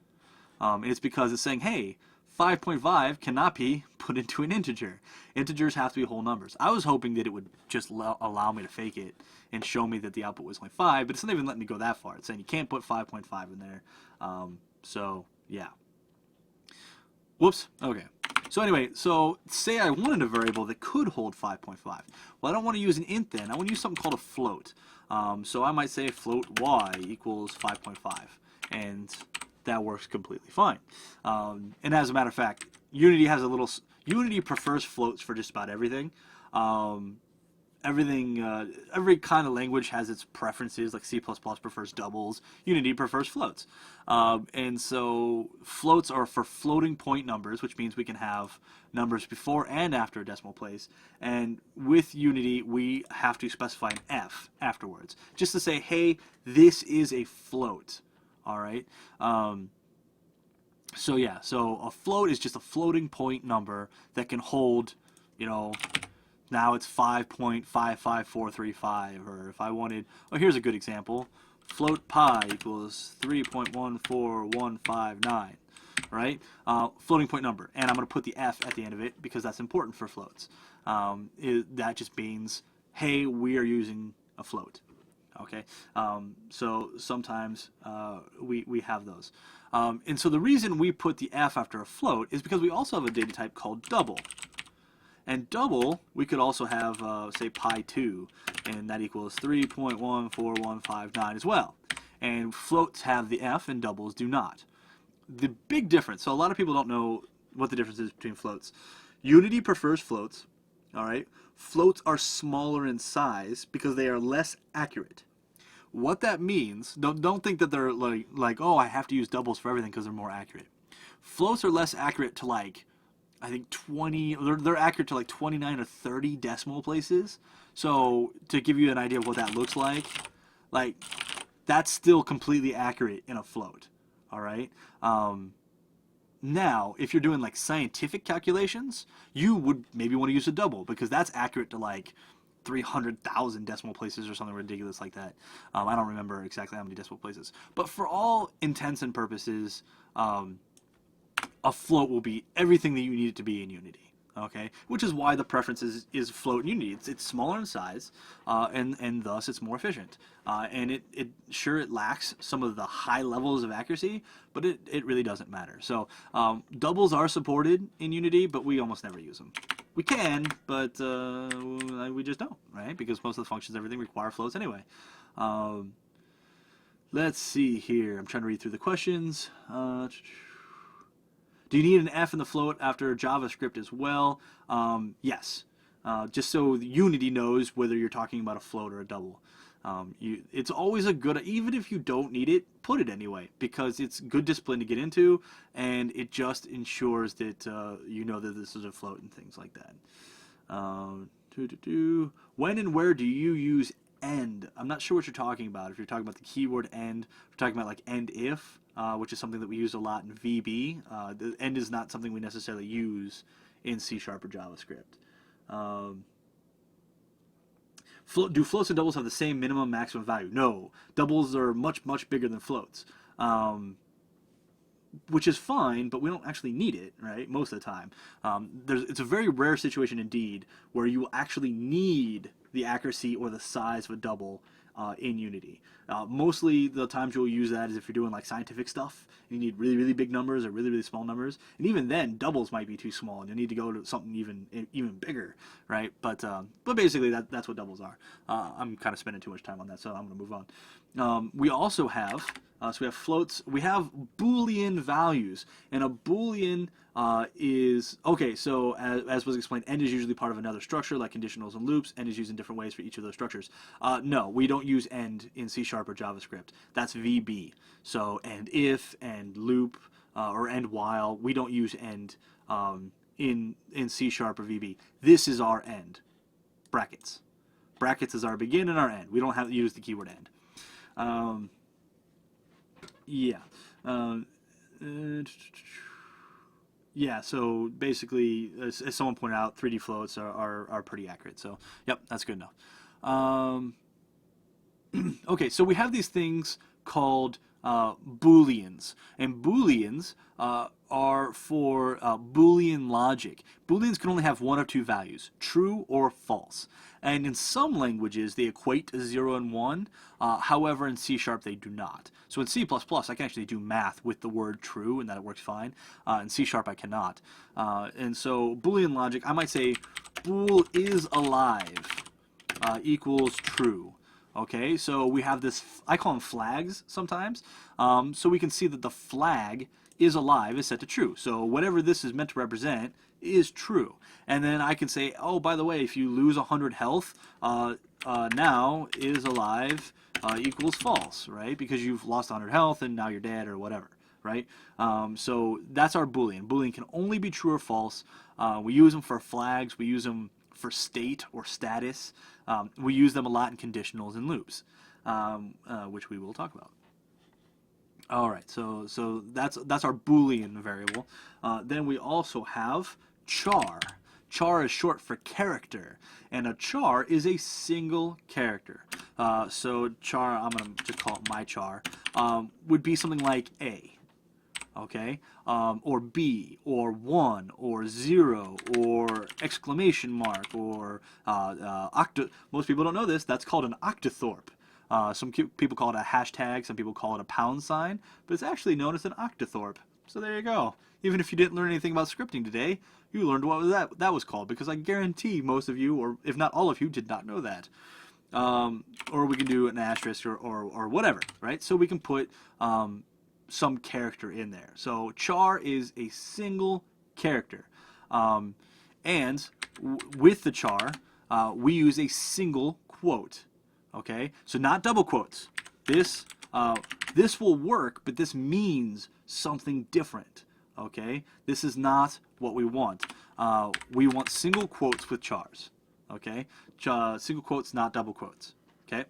And it's because it's saying, hey, 5.5 cannot be put into an integer. Integers have to be whole numbers. I was hoping that it would just allow me to fake it and show me that the output was only 5, but it's not even letting me go that far. It's saying you can't put 5.5 in there. So, yeah. Whoops. Okay. So anyway, so say I wanted a variable that could hold 5.5. Well, I don't want to use an int then. I want to use something called a float. So I might say float y equals 5.5. And that works completely fine. And as a matter of fact, Unity prefers floats for just about everything. Every kind of language has its preferences, like C++ prefers doubles, Unity prefers floats. And so floats are for floating point numbers, which means we can have numbers before and after a decimal place. And with Unity, we have to specify an F afterwards, just to say, hey, this is a float. All right. So yeah, so a float is just a floating point number that can hold, now it's 5.55435. Or if I wanted, oh, here's a good example. Float pi equals 3.14159, right? Floating point number. And I'm going to put the f at the end of it because that's important for floats. That just means, hey, we are using a float. Okay, so sometimes we have those. And so the reason we put the f after a float is because we also have a data type called double. And double, we could also have, say, pi2, and that equals 3.14159 as well. And floats have the f, and doubles do not. The big difference, so a lot of people don't know what the difference is between floats. Unity prefers floats, all right? Floats are smaller in size because they are less accurate. What that means, don't think that they're like, oh, I have to use doubles for everything because they're more accurate. Floats are less accurate to, like, I think 20, they're accurate to like 29 or 30 decimal places. So to give you an idea of what that looks like that's still completely accurate in a float. All right. Now, if you're doing like scientific calculations, you would maybe want to use a double because that's accurate to like 300,000 decimal places or something ridiculous like that. I don't remember exactly how many decimal places, but for all intents and purposes, a float will be everything that you need it to be in Unity, okay? Which is why the preference is float in Unity. It's smaller in size, and thus it's more efficient. And it lacks some of the high levels of accuracy, but it really doesn't matter. So doubles are supported in Unity, but we almost never use them. We can, but we just don't, right? Because most of the functions, everything require floats anyway. Let's see here. I'm trying to read through the questions. Do you need an f in the float after JavaScript as well? Yes. Just so Unity knows whether you're talking about a float or a double. It's always a good, even if you don't need it, put it anyway, because it's good discipline to get into, and it just ensures that you know that this is a float and things like that. When and where do you use end? I'm not sure what you're talking about. If you're talking about the keyword end, we're talking about like end if, which is something that we use a lot in VB. The end is not something we necessarily use in C# or JavaScript. Do floats and doubles have the same minimum maximum value? No. Doubles are much, much bigger than floats. Which is fine, but we don't actually need it, right, most of the time. It's a very rare situation indeed where you will actually need the accuracy or the size of a double in Unity. Mostly the times you'll use that is if you're doing like scientific stuff, you need really, really big numbers or really, really small numbers, and even then doubles might be too small and you need to go to something even bigger, right? But basically that's what doubles are. I'm kind of spending too much time on that, so I'm going to move on. We also have so we have floats, we have Boolean values, and a Boolean is, okay, so as was explained, end is usually part of another structure like conditionals and loops. End is used in different ways for each of those structures. No, we don't use end in C# or JavaScript. That's VB. So end if, end loop, or end while. We don't use end in C# or VB. This is our end. Brackets. Brackets is our begin and our end. We don't have to use the keyword end. Yeah. Yeah, so basically, as someone pointed out, 3D floats are pretty accurate. So, yep, that's good enough. Okay, so we have these things called Booleans. And Booleans are for Boolean logic. Booleans can only have one of two values, true or false. And in some languages, they equate to 0 and 1. However, in C# they do not. So in C++, I can actually do math with the word true, and that works fine. In C# I cannot. And so Boolean logic, I might say bool is alive equals true. Okay, so we have this, I call them flags sometimes. So we can see that the flag is alive is set to true. So whatever this is meant to represent is true. And then I can say, oh, by the way, if you lose 100 health, now is alive equals false, right? Because you've lost 100 health and now you're dead or whatever, right? So that's our Boolean. Boolean can only be true or false. We use them for flags. We use them for state or status. We use them a lot in conditionals and loops, which we will talk about. All right, so that's our Boolean variable. Then we also have char. Char is short for character, and a char is a single character. So char, I'm going to just call it my char, would be something like A, okay, or B, or 1, or 0, or exclamation mark, or most people don't know this, that's called an octothorpe. Some people call it a hashtag, some people call it a pound sign, but it's actually known as an octothorpe. So there you go. Even if you didn't learn anything about scripting today, you learned what that was called, because I guarantee most of you, or if not all of you, did not know that. Or we can do an asterisk or whatever, right? So we can put some character in there. So char is a single character. And with the char, we use a single quote. Okay? So not double quotes. This will work, but this means something different. Okay? This is not what we want. We want single quotes with chars. Okay? Single quotes, not double quotes. Okay?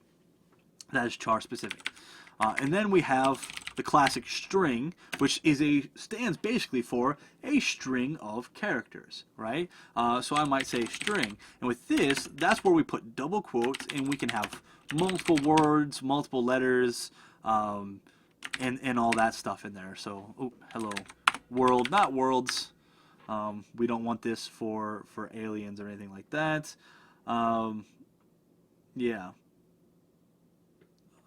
That is char specific. And then we have the classic string, which stands basically for a string of characters, right? So I might say string. And with this, that's where we put double quotes, and we can have multiple words, multiple letters, and all that stuff in there. So, oh, hello, world, not worlds. We don't want this for aliens or anything like that. Yeah.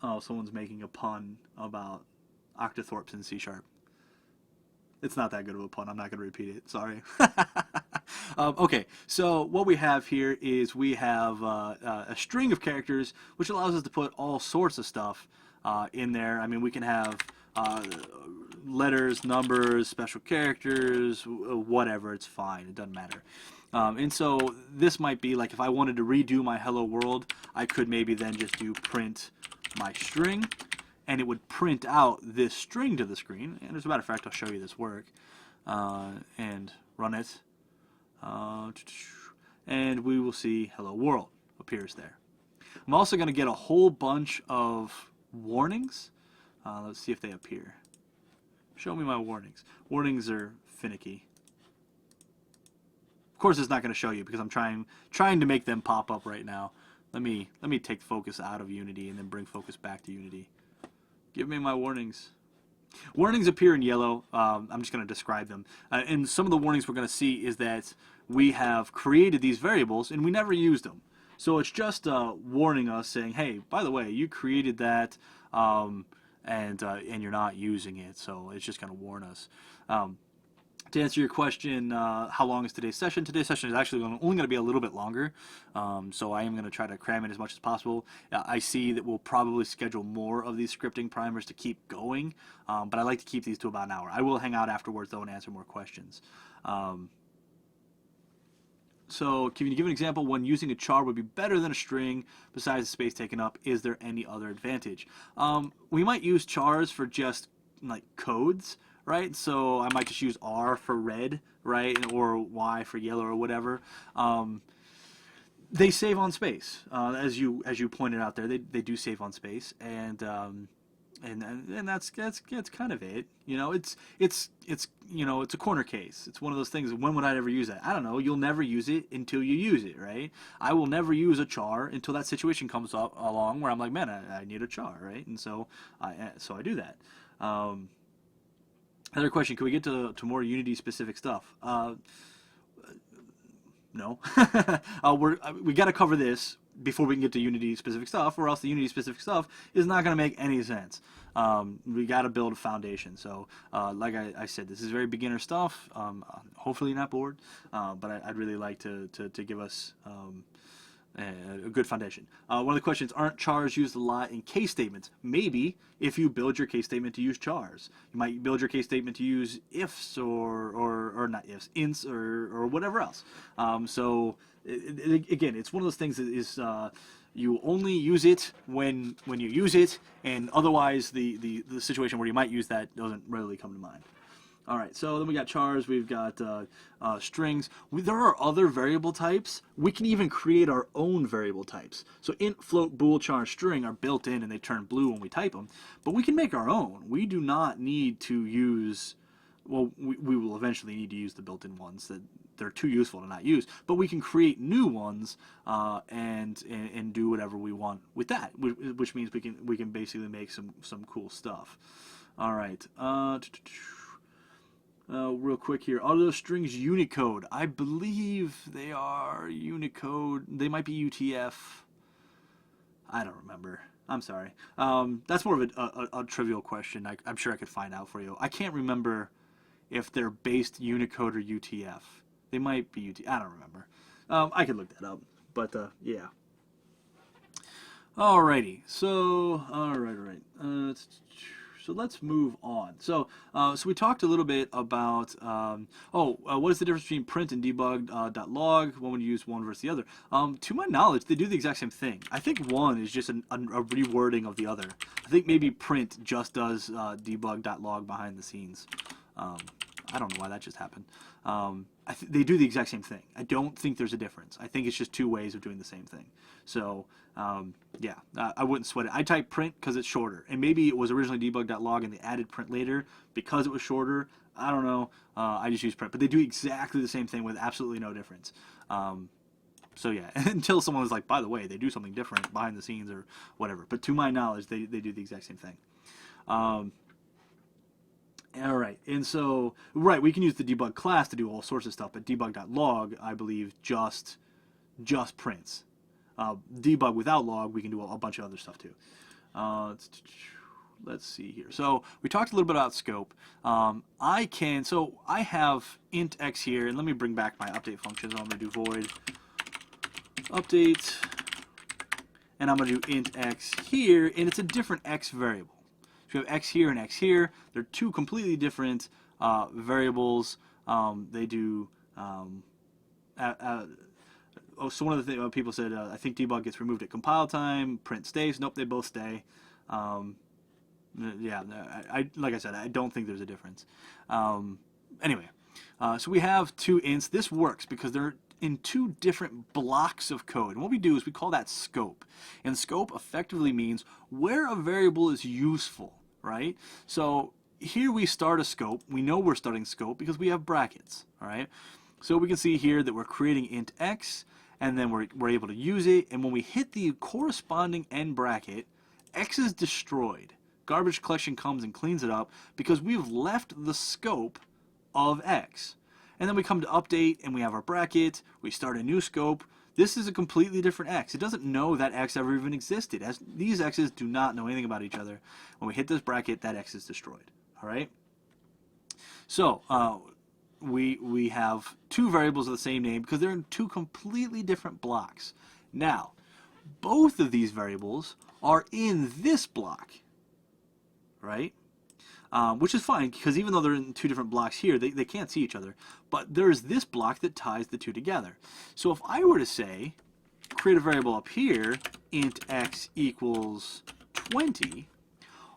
Oh, someone's making a pun about octothorpes in C#. It's not that good of a pun. I'm not going to repeat it. Sorry. Okay, so what we have here is we have a string of characters, which allows us to put all sorts of stuff in there. I mean, we can have letters, numbers, special characters, whatever. It's fine. It doesn't matter. And so this might be like if I wanted to redo my hello world, I could maybe then just do print my string, and it would print out this string to the screen. And as a matter of fact, I'll show you this work and run it. And we will see hello world appears there. I'm also going to get a whole bunch of warnings. Let's see if they appear. Show me my warnings. Warnings are finicky. Of course, it's not going to show you because I'm trying to make them pop up right now. Let me take focus out of Unity and then bring focus back to Unity. Give me my warnings. Warnings appear in yellow. I'm just going to describe them. And some of the warnings we're going to see is that we have created these variables and we never used them. So it's just warning us, saying, "Hey, by the way, you created that, and you're not using it." So it's just going to warn us. To answer your question, how long is today's session? Today's session is actually only going to be a little bit longer, so I am going to try to cram in as much as possible. I see that we'll probably schedule more of these scripting primers to keep going, but I like to keep these to about an hour. I will hang out afterwards, though, and answer more questions. So can you give an example when using a char would be better than a string besides the space taken up? Is there any other advantage? We might use chars for just like codes, right? So I might just use R for red, right? Or Y for yellow or whatever. They save on space, as you pointed out there. They do save on space, and that's kind of it. You know, it's you know, it's a corner case. It's one of those things. When would I ever use that? I don't know. You'll never use it until you use it, right? I will never use a char until that situation comes up along where I'm like, man, I need a char, right? And so I do that. Another question: can we get to more Unity specific stuff? No. We got to cover this before we can get to Unity specific stuff, or else the Unity specific stuff is not going to make any sense. We got to build a foundation. So like I said, this is very beginner stuff. Hopefully not bored, but I'd really like to give us a good foundation. One of the questions: aren't chars used a lot in case statements? Maybe if you build your case statement to use chars. You might build your case statement to use ifs or not ifs, ints or whatever else. So again, it's one of those things that is you only use it when you use it, and otherwise the situation where you might use that doesn't readily come to mind. All right, so then we got chars, we've got strings. There are other variable types. We can even create our own variable types. So int, float, bool, char, string are built in and they turn blue when we type them. But we can make our own. We do not need to use, well, we will eventually need to use the built-in ones that they're too useful to not use. But we can create new ones and do whatever we want with that, which means we can basically make some cool stuff. All right. Real quick here, are those strings Unicode? I believe they are Unicode. They might be UTF. I don't remember. I'm sorry. That's more of a trivial question. I'm sure I could find out for you. I can't remember if they're based Unicode or UTF. They might be UTF. I don't remember. I could look that up. But yeah. Alrighty. So all right. So let's move on. So we talked a little bit about what is the difference between print and debug.log? When would you use one versus the other? To my knowledge, they do the exact same thing. I think one is just a rewording of the other. I think maybe print just does debug.log behind the scenes. I don't know why that just happened. They do the exact same thing. I don't think there's a difference. I think it's just two ways of doing the same thing. So yeah, I wouldn't sweat it. I type print because it's shorter, and maybe it was originally debug.log and they added print later because it was shorter. I don't know. I just use print, but they do exactly the same thing with absolutely no difference. So yeah, until someone was like, by the way, they do something different behind the scenes or whatever. But to my knowledge, they do the exact same thing. All right, and so, right, we can use the debug class to do all sorts of stuff, but debug.log, I believe, just prints. Debug without log, we can do a bunch of other stuff too. Let's see here. So we talked a little bit about scope. So I have int x here, and let me bring back my update function. So I'm going to do void update, and I'm going to do int x here, and it's a different x variable. So we have x here and x here. They're two completely different variables. They do. So one of the things people said, I think debug gets removed at compile time. Print stays. Nope, they both stay. Yeah, like I said, I don't think there's a difference. Anyway, so we have two ints. This works because they're in two different blocks of code. And what we do is we call that scope. And scope effectively means where a variable is useful, right? So here we start a scope. We know we're starting scope because we have brackets, all right? So we can see here that we're creating int x, and then we're able to use it. And when we hit the corresponding end bracket, x is destroyed. Garbage collection comes and cleans it up because we've left the scope of x. And then we come to update and we have our bracket, we start a new scope. This is a completely different x. It doesn't know that x ever even existed. As these x's do not know anything about each other. When we hit this bracket, that x is destroyed. All right? So we have two variables of the same name because they're in two completely different blocks. Now, both of these variables are in this block, right? Which is fine because even though they're in two different blocks here, they can't see each other. But there's this block that ties the two together. So if I were to say, create a variable up here, int x equals 20,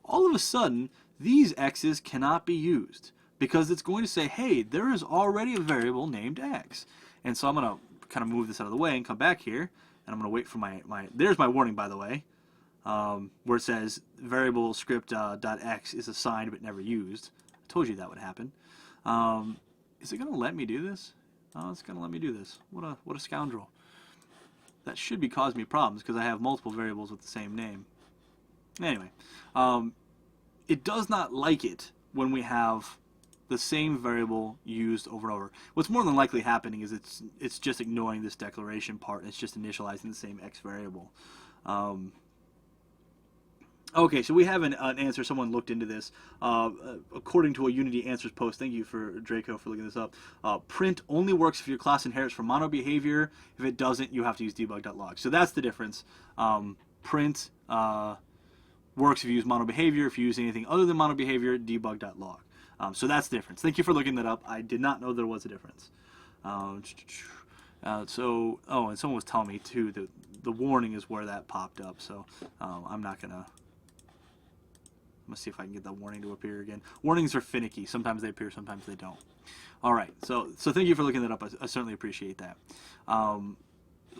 all of a sudden, these x's cannot be used because it's going to say, hey, there is already a variable named x. And so I'm going to kind of move this out of the way and come back here, and I'm going to wait for there's my warning, by the way. Where it says variable script .x is assigned but never used. I told you that would happen. Is it going to let me do this? Oh, it's going to let me do this. What a scoundrel. That should be causing me problems because I have multiple variables with the same name. Anyway, it does not like it when we have the same variable used over and over. What's more than likely happening is it's just ignoring this declaration part and it's just initializing the same x variable. Okay, so we have an answer. Someone looked into this. According to a Unity Answers post, thank you for Draco for looking this up. Print only works if your class inherits from mono behavior. If it doesn't, you have to use debug.log. So that's the difference. Print works if you use mono behavior. If you use anything other than mono behavior, debug.log. So that's the difference. Thank you for looking that up. I did not know there was a difference. And someone was telling me too that the warning is where that popped up. So I'm not gonna. Let's see if I can get that warning to appear again. Warnings are finicky. Sometimes they appear, sometimes they don't. All right. So thank you for looking that up. I certainly appreciate that.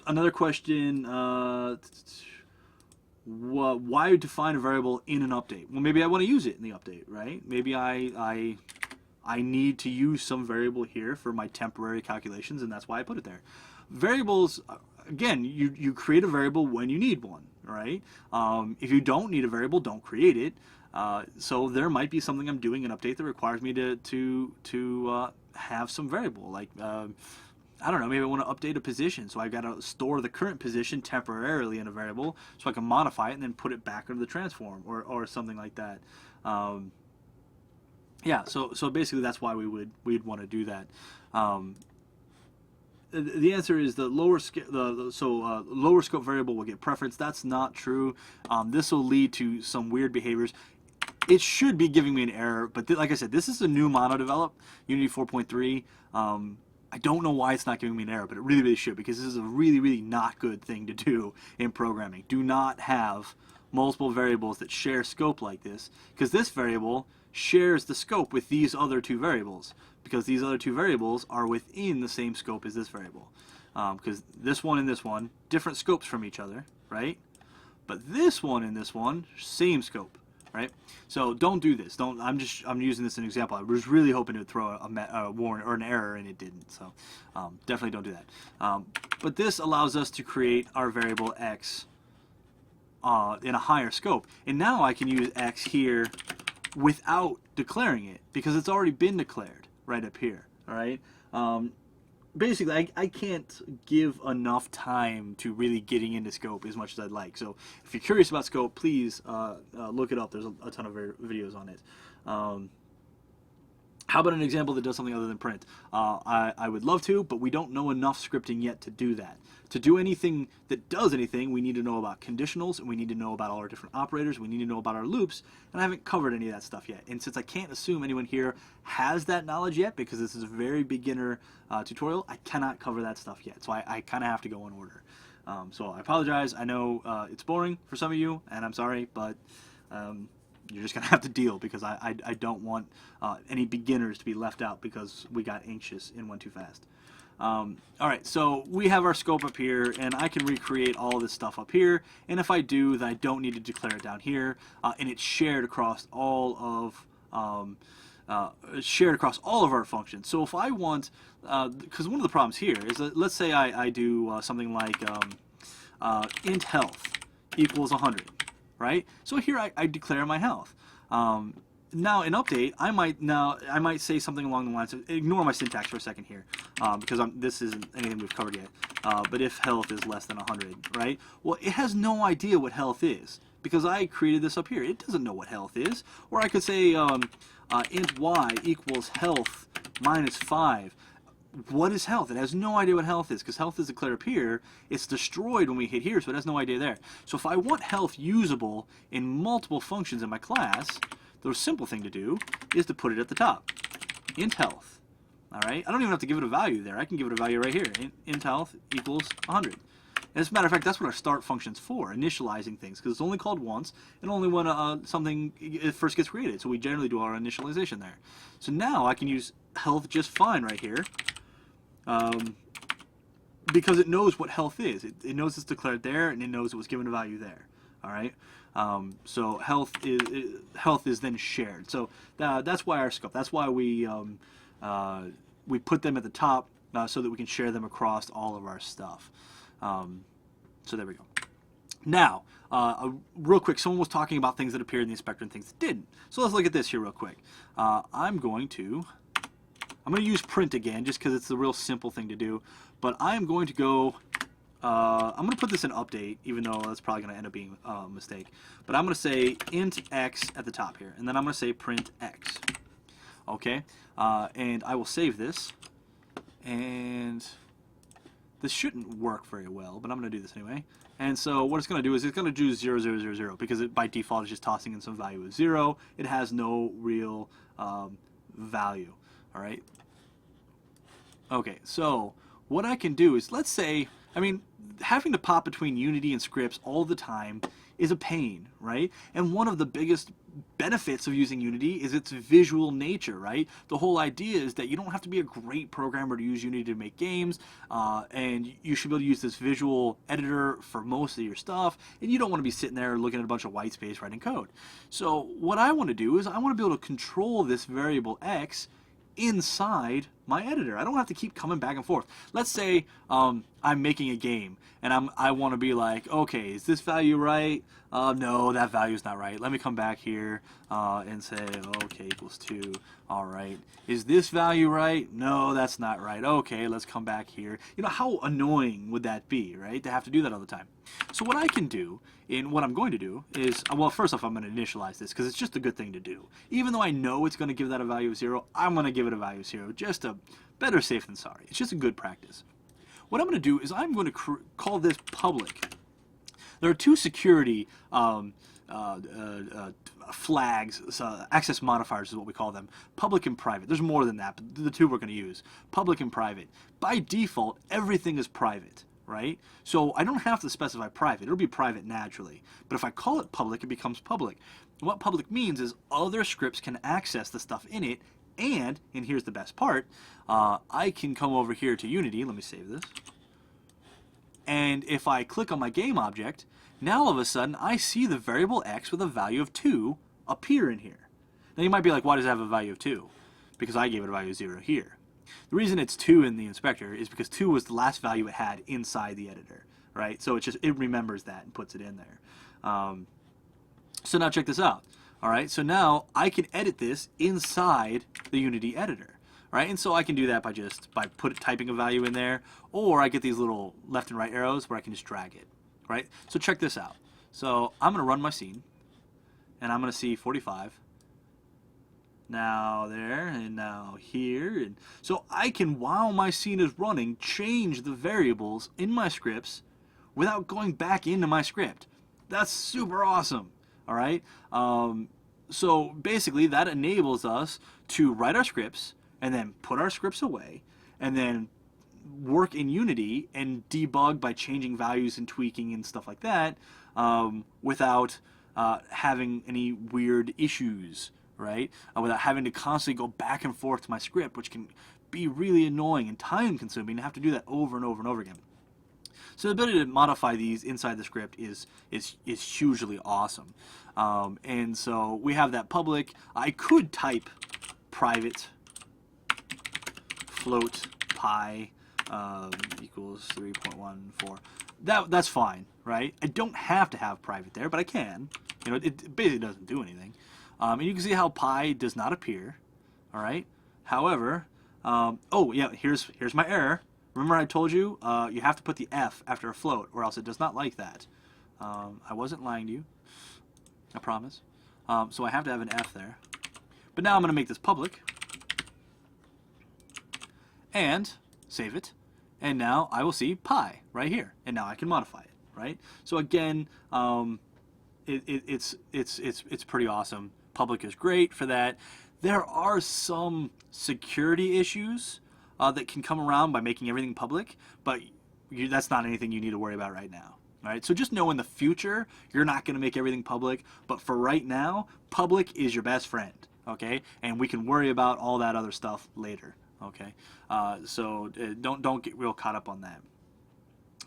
Another question. Why define a variable in an update? Well, maybe I want to use it in the update, right? Maybe I I need to use some variable here for my temporary calculations, and that's why I put it there. Variables, again, you create a variable when you need one, right? If you don't need a variable, don't create it. So there might be something I'm doing an update that requires me to have some variable, like I don't know, maybe I want to update a position, so I've got to store the current position temporarily in a variable so I can modify it and then put it back into the transform, or something like that. Yeah, so basically that's why we'd want to do that. The answer is the lower lower scope variable will get preference. That's not true. This will lead to some weird behaviors. It should be giving me an error, but like I said, this is a new mono developed Unity 4.3. I don't know why it's not giving me an error, but it really, really should, because this is a really, really not good thing to do in programming. Do not have multiple variables that share scope like this, because this variable shares the scope with these other two variables, because these other two variables are within the same scope as this variable. Because this one and this one, different scopes from each other, right? But this one and this one, same scope. Right, so don't do this. I'm using this as an example. I was really hoping it would throw a warning or an error, and it didn't. So definitely don't do that. But this allows us to create our variable x in a higher scope, and now I can use x here without declaring it because it's already been declared right up here. All right. Basically, I can't give enough time to really getting into scope as much as I'd like. So if you're curious about scope, please look it up. There's a ton of videos on it. How about an example that does something other than print? I would love to, but we don't know enough scripting yet to do that. To do anything that does anything, we need to know about conditionals, and we need to know about all our different operators, we need to know about our loops, and I haven't covered any of that stuff yet. And since I can't assume anyone here has that knowledge yet, because this is a very beginner tutorial, I cannot cover that stuff yet. So I kind of have to go in order. So I apologize. I know it's boring for some of you, and I'm sorry, but you're just going to have to deal, because I don't want any beginners to be left out because we got anxious and went too fast. Alright, so we have our scope up here, and I can recreate all this stuff up here, and if I do, then I don't need to declare it down here, and it's shared across all of our functions. So if I want, because one of the problems here is that, let's say I do something like int health equals 100, right? So here I declare my health. Now in update, I might say something along the lines of, ignore my syntax for a second here, because this isn't anything we've covered yet. But if health is less than 100, right? Well, it has no idea what health is, because I created this up here. It doesn't know what health is. Or I could say int y equals health minus 5. What is health? It has no idea what health is, because health is declared up here. It's destroyed when we hit here, so it has no idea there. So if I want health usable in multiple functions in my class, the simple thing to do is to put it at the top. Int health. All right? I don't even have to give it a value there. I can give it a value right here. Int health equals 100. As a matter of fact, that's what our start function's for, initializing things, because it's only called once, and only when something first gets created. So we generally do our initialization there. So now I can use health just fine right here, because it knows what health is. It knows it's declared there, and it knows it was given a value there. All right. So health is then shared. So that's why our scope. That's why we put them at the top so that we can share them across all of our stuff. So there we go. Now, real quick, someone was talking about things that appeared in the inspector and things that didn't. So let's look at this here real quick. I'm going to use print again just because it's the real simple thing to do. But I'm going to go. I'm going to put this in update, even though that's probably going to end up being a mistake. But I'm going to say int x at the top here, and then I'm going to say print x. Okay, and I will save this. And this shouldn't work very well, but I'm going to do this anyway. And so what it's going to do is it's going to do 0, 0, 0, 0, because it by default is just tossing in some value of 0. It has no real value. All right. Okay, so what I can do is, let's say, having to pop between Unity and scripts all the time is a pain, right? And one of the biggest benefits of using Unity is its visual nature, right? The whole idea is that you don't have to be a great programmer to use Unity to make games, and you should be able to use this visual editor for most of your stuff, and you don't want to be sitting there looking at a bunch of white space writing code. So what I want to do is I want to be able to control this variable x inside my editor. I don't have to keep coming back and forth. Let's say I'm making a game and I want to be like, okay, is this value right? No, that value's not right. Let me come back here and say, okay, equals 2. All right. Is this value right? No, that's not right. Okay, let's come back here. You know, how annoying would that be, right, to have to do that all the time? So what I can do, and what I'm going to do is, well, first off, I'm going to initialize this because it's just a good thing to do. Even though I know it's going to give that a value of 0, I'm going to give it a value of 0. Just a better safe than sorry. It's just a good practice. What I'm going to do is I'm going to call this public. There are two security flags, access modifiers is what we call them, public and private. There's more than that, but the two we're going to use, public and private. By default, everything is private, right? So I don't have to specify private. It'll be private naturally. But if I call it public, it becomes public. And what public means is other scripts can access the stuff in it, and here's the best part, I can come over here to Unity. Let me save this. And if I click on my game object, now all of a sudden I see the variable x with a value of 2 appear in here. Now you might be like, why does it have a value of 2? Because I gave it a value of 0 here. The reason it's 2 in the inspector is because 2 was the last value it had inside the editor, right? So it remembers that and puts it in there. So now check this out. All right, so now I can edit this inside the Unity editor. Right, and so I can do that by typing a value in there, or I get these little left and right arrows where I can just drag it, right? So check this out. So I'm going to run my scene, and I'm going to see 45. Now there, and now here. And so I can, while my scene is running, change the variables in my scripts without going back into my script. That's super awesome, all right? So basically that enables us to write our scripts, and then put our scripts away, and then work in Unity and debug by changing values and tweaking and stuff like that without having any weird issues, right? Without having to constantly go back and forth to my script, which can be really annoying and time-consuming to have to do that over and over and over again. So the ability to modify these inside the script is hugely awesome. And so we have that public. I could type private float pi equals 3.14. That's fine, right? I don't have to have private there, but I can. You know, it basically doesn't do anything. And you can see how pi does not appear. All right. However, oh yeah, here's my error. Remember I told you you have to put the f after a float, or else it does not like that. I wasn't lying to you. I promise. So I have to have an f there. But now I'm going to make this public. And save it, and now I will see pi right here, and now I can modify it, right? So again, it's pretty awesome. Public is great for that. There are some security issues that can come around by making everything public, but that's not anything you need to worry about right now. All right, so just know in the future you're not going to make everything public, but for right now, public is your best friend, okay? And we can worry about all that other stuff later. Okay, so don't get real caught up on that.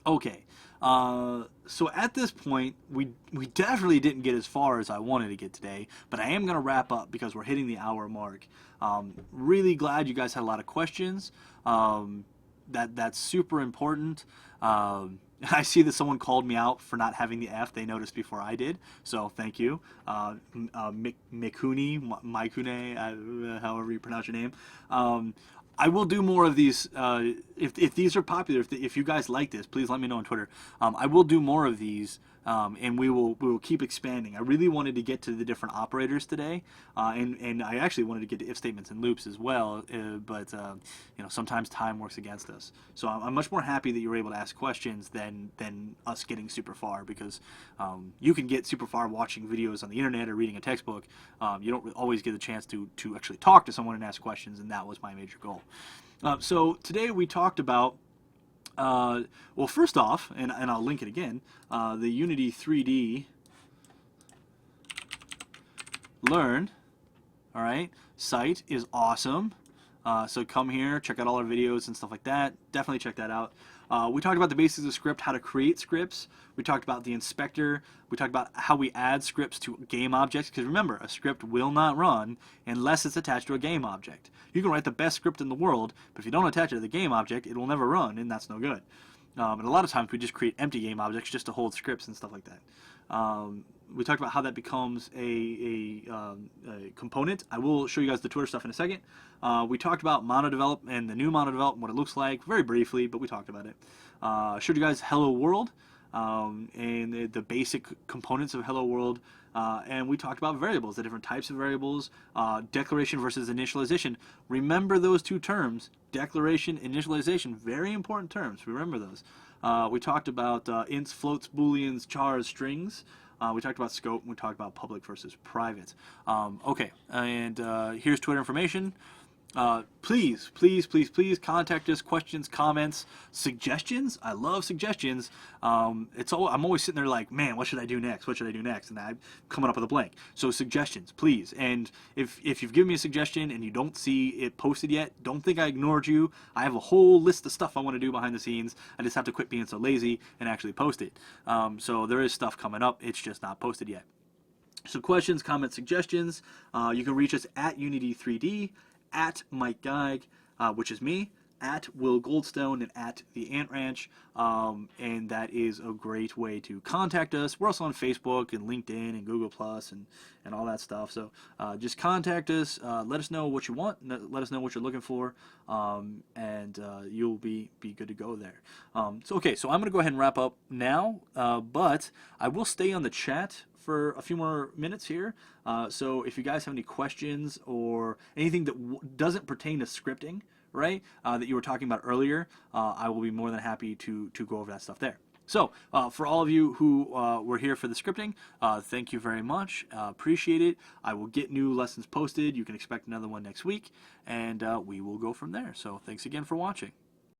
Okay, so at this point, we definitely didn't get as far as I wanted to get today, but I am going to wrap up because we're hitting the hour mark. Really glad you guys had a lot of questions. That's super important. I see that someone called me out for not having the F. They noticed before I did, so thank you. Maikune, however you pronounce your name. I will do more of these. If these are popular, if you guys like this, please let me know on Twitter. I will do more of these, and we will keep expanding. I really wanted to get to the different operators today, and I actually wanted to get to if statements and loops as well. But you know, sometimes time works against us. So I'm much more happy that you were able to ask questions than us getting super far, because you can get super far watching videos on the internet or reading a textbook. You don't always get a chance to actually talk to someone and ask questions, and that was my major goal. So today we talked about, well, first off, and I'll link it again, the Unity 3D Learn, all right, site is awesome. So come here, check out all our videos and stuff like that. Definitely check that out. We talked about the basics of script, how to create scripts. We talked about the inspector. We talked about how we add scripts to game objects. Because remember, a script will not run unless it's attached to a game object. You can write the best script in the world, but if you don't attach it to the game object, it will never run, and that's no good. And a lot of times we just create empty game objects just to hold scripts and stuff like that. We talked about how that becomes a component. I will show you guys the Tutor stuff in a second. We talked about monodevelop and the new monodevelop and what it looks like very briefly, but we talked about it. Showed you guys Hello World and the basic components of Hello World. And we talked about variables, the different types of variables, declaration versus initialization. Remember those two terms, declaration, initialization, very important terms. Remember those. We talked about ints, floats, booleans, chars, strings. We talked about scope, and we talked about public versus private. Okay, and here's Twitter information. Please contact us, questions, comments, suggestions. I love suggestions. I'm always sitting there like, man, what should I do next? What should I do next? And I'm coming up with a blank. So suggestions, please. And if you've given me a suggestion and you don't see it posted yet, don't think I ignored you. I have a whole list of stuff I want to do behind the scenes. I just have to quit being so lazy and actually post it. So there is stuff coming up. It's just not posted yet. So questions, comments, suggestions. You can reach us at Unity3D, at Mike Geig, which is me, at Will Goldstone, and at the Ant Ranch, and that is a great way to contact us. We're also on Facebook and LinkedIn and Google Plus and all that stuff. So just contact us. Let us know what you want. Let us know what you're looking for, and you'll be good to go there. So I'm going to go ahead and wrap up now, but I will stay on the chat for a few more minutes here. So if you guys have any questions or anything that doesn't pertain to scripting, right, that you were talking about earlier, I will be more than happy to go over that stuff there. So for all of you who were here for the scripting, thank you very much. Appreciate it. I will get new lessons posted. You can expect another one next week, and we will go from there. So thanks again for watching.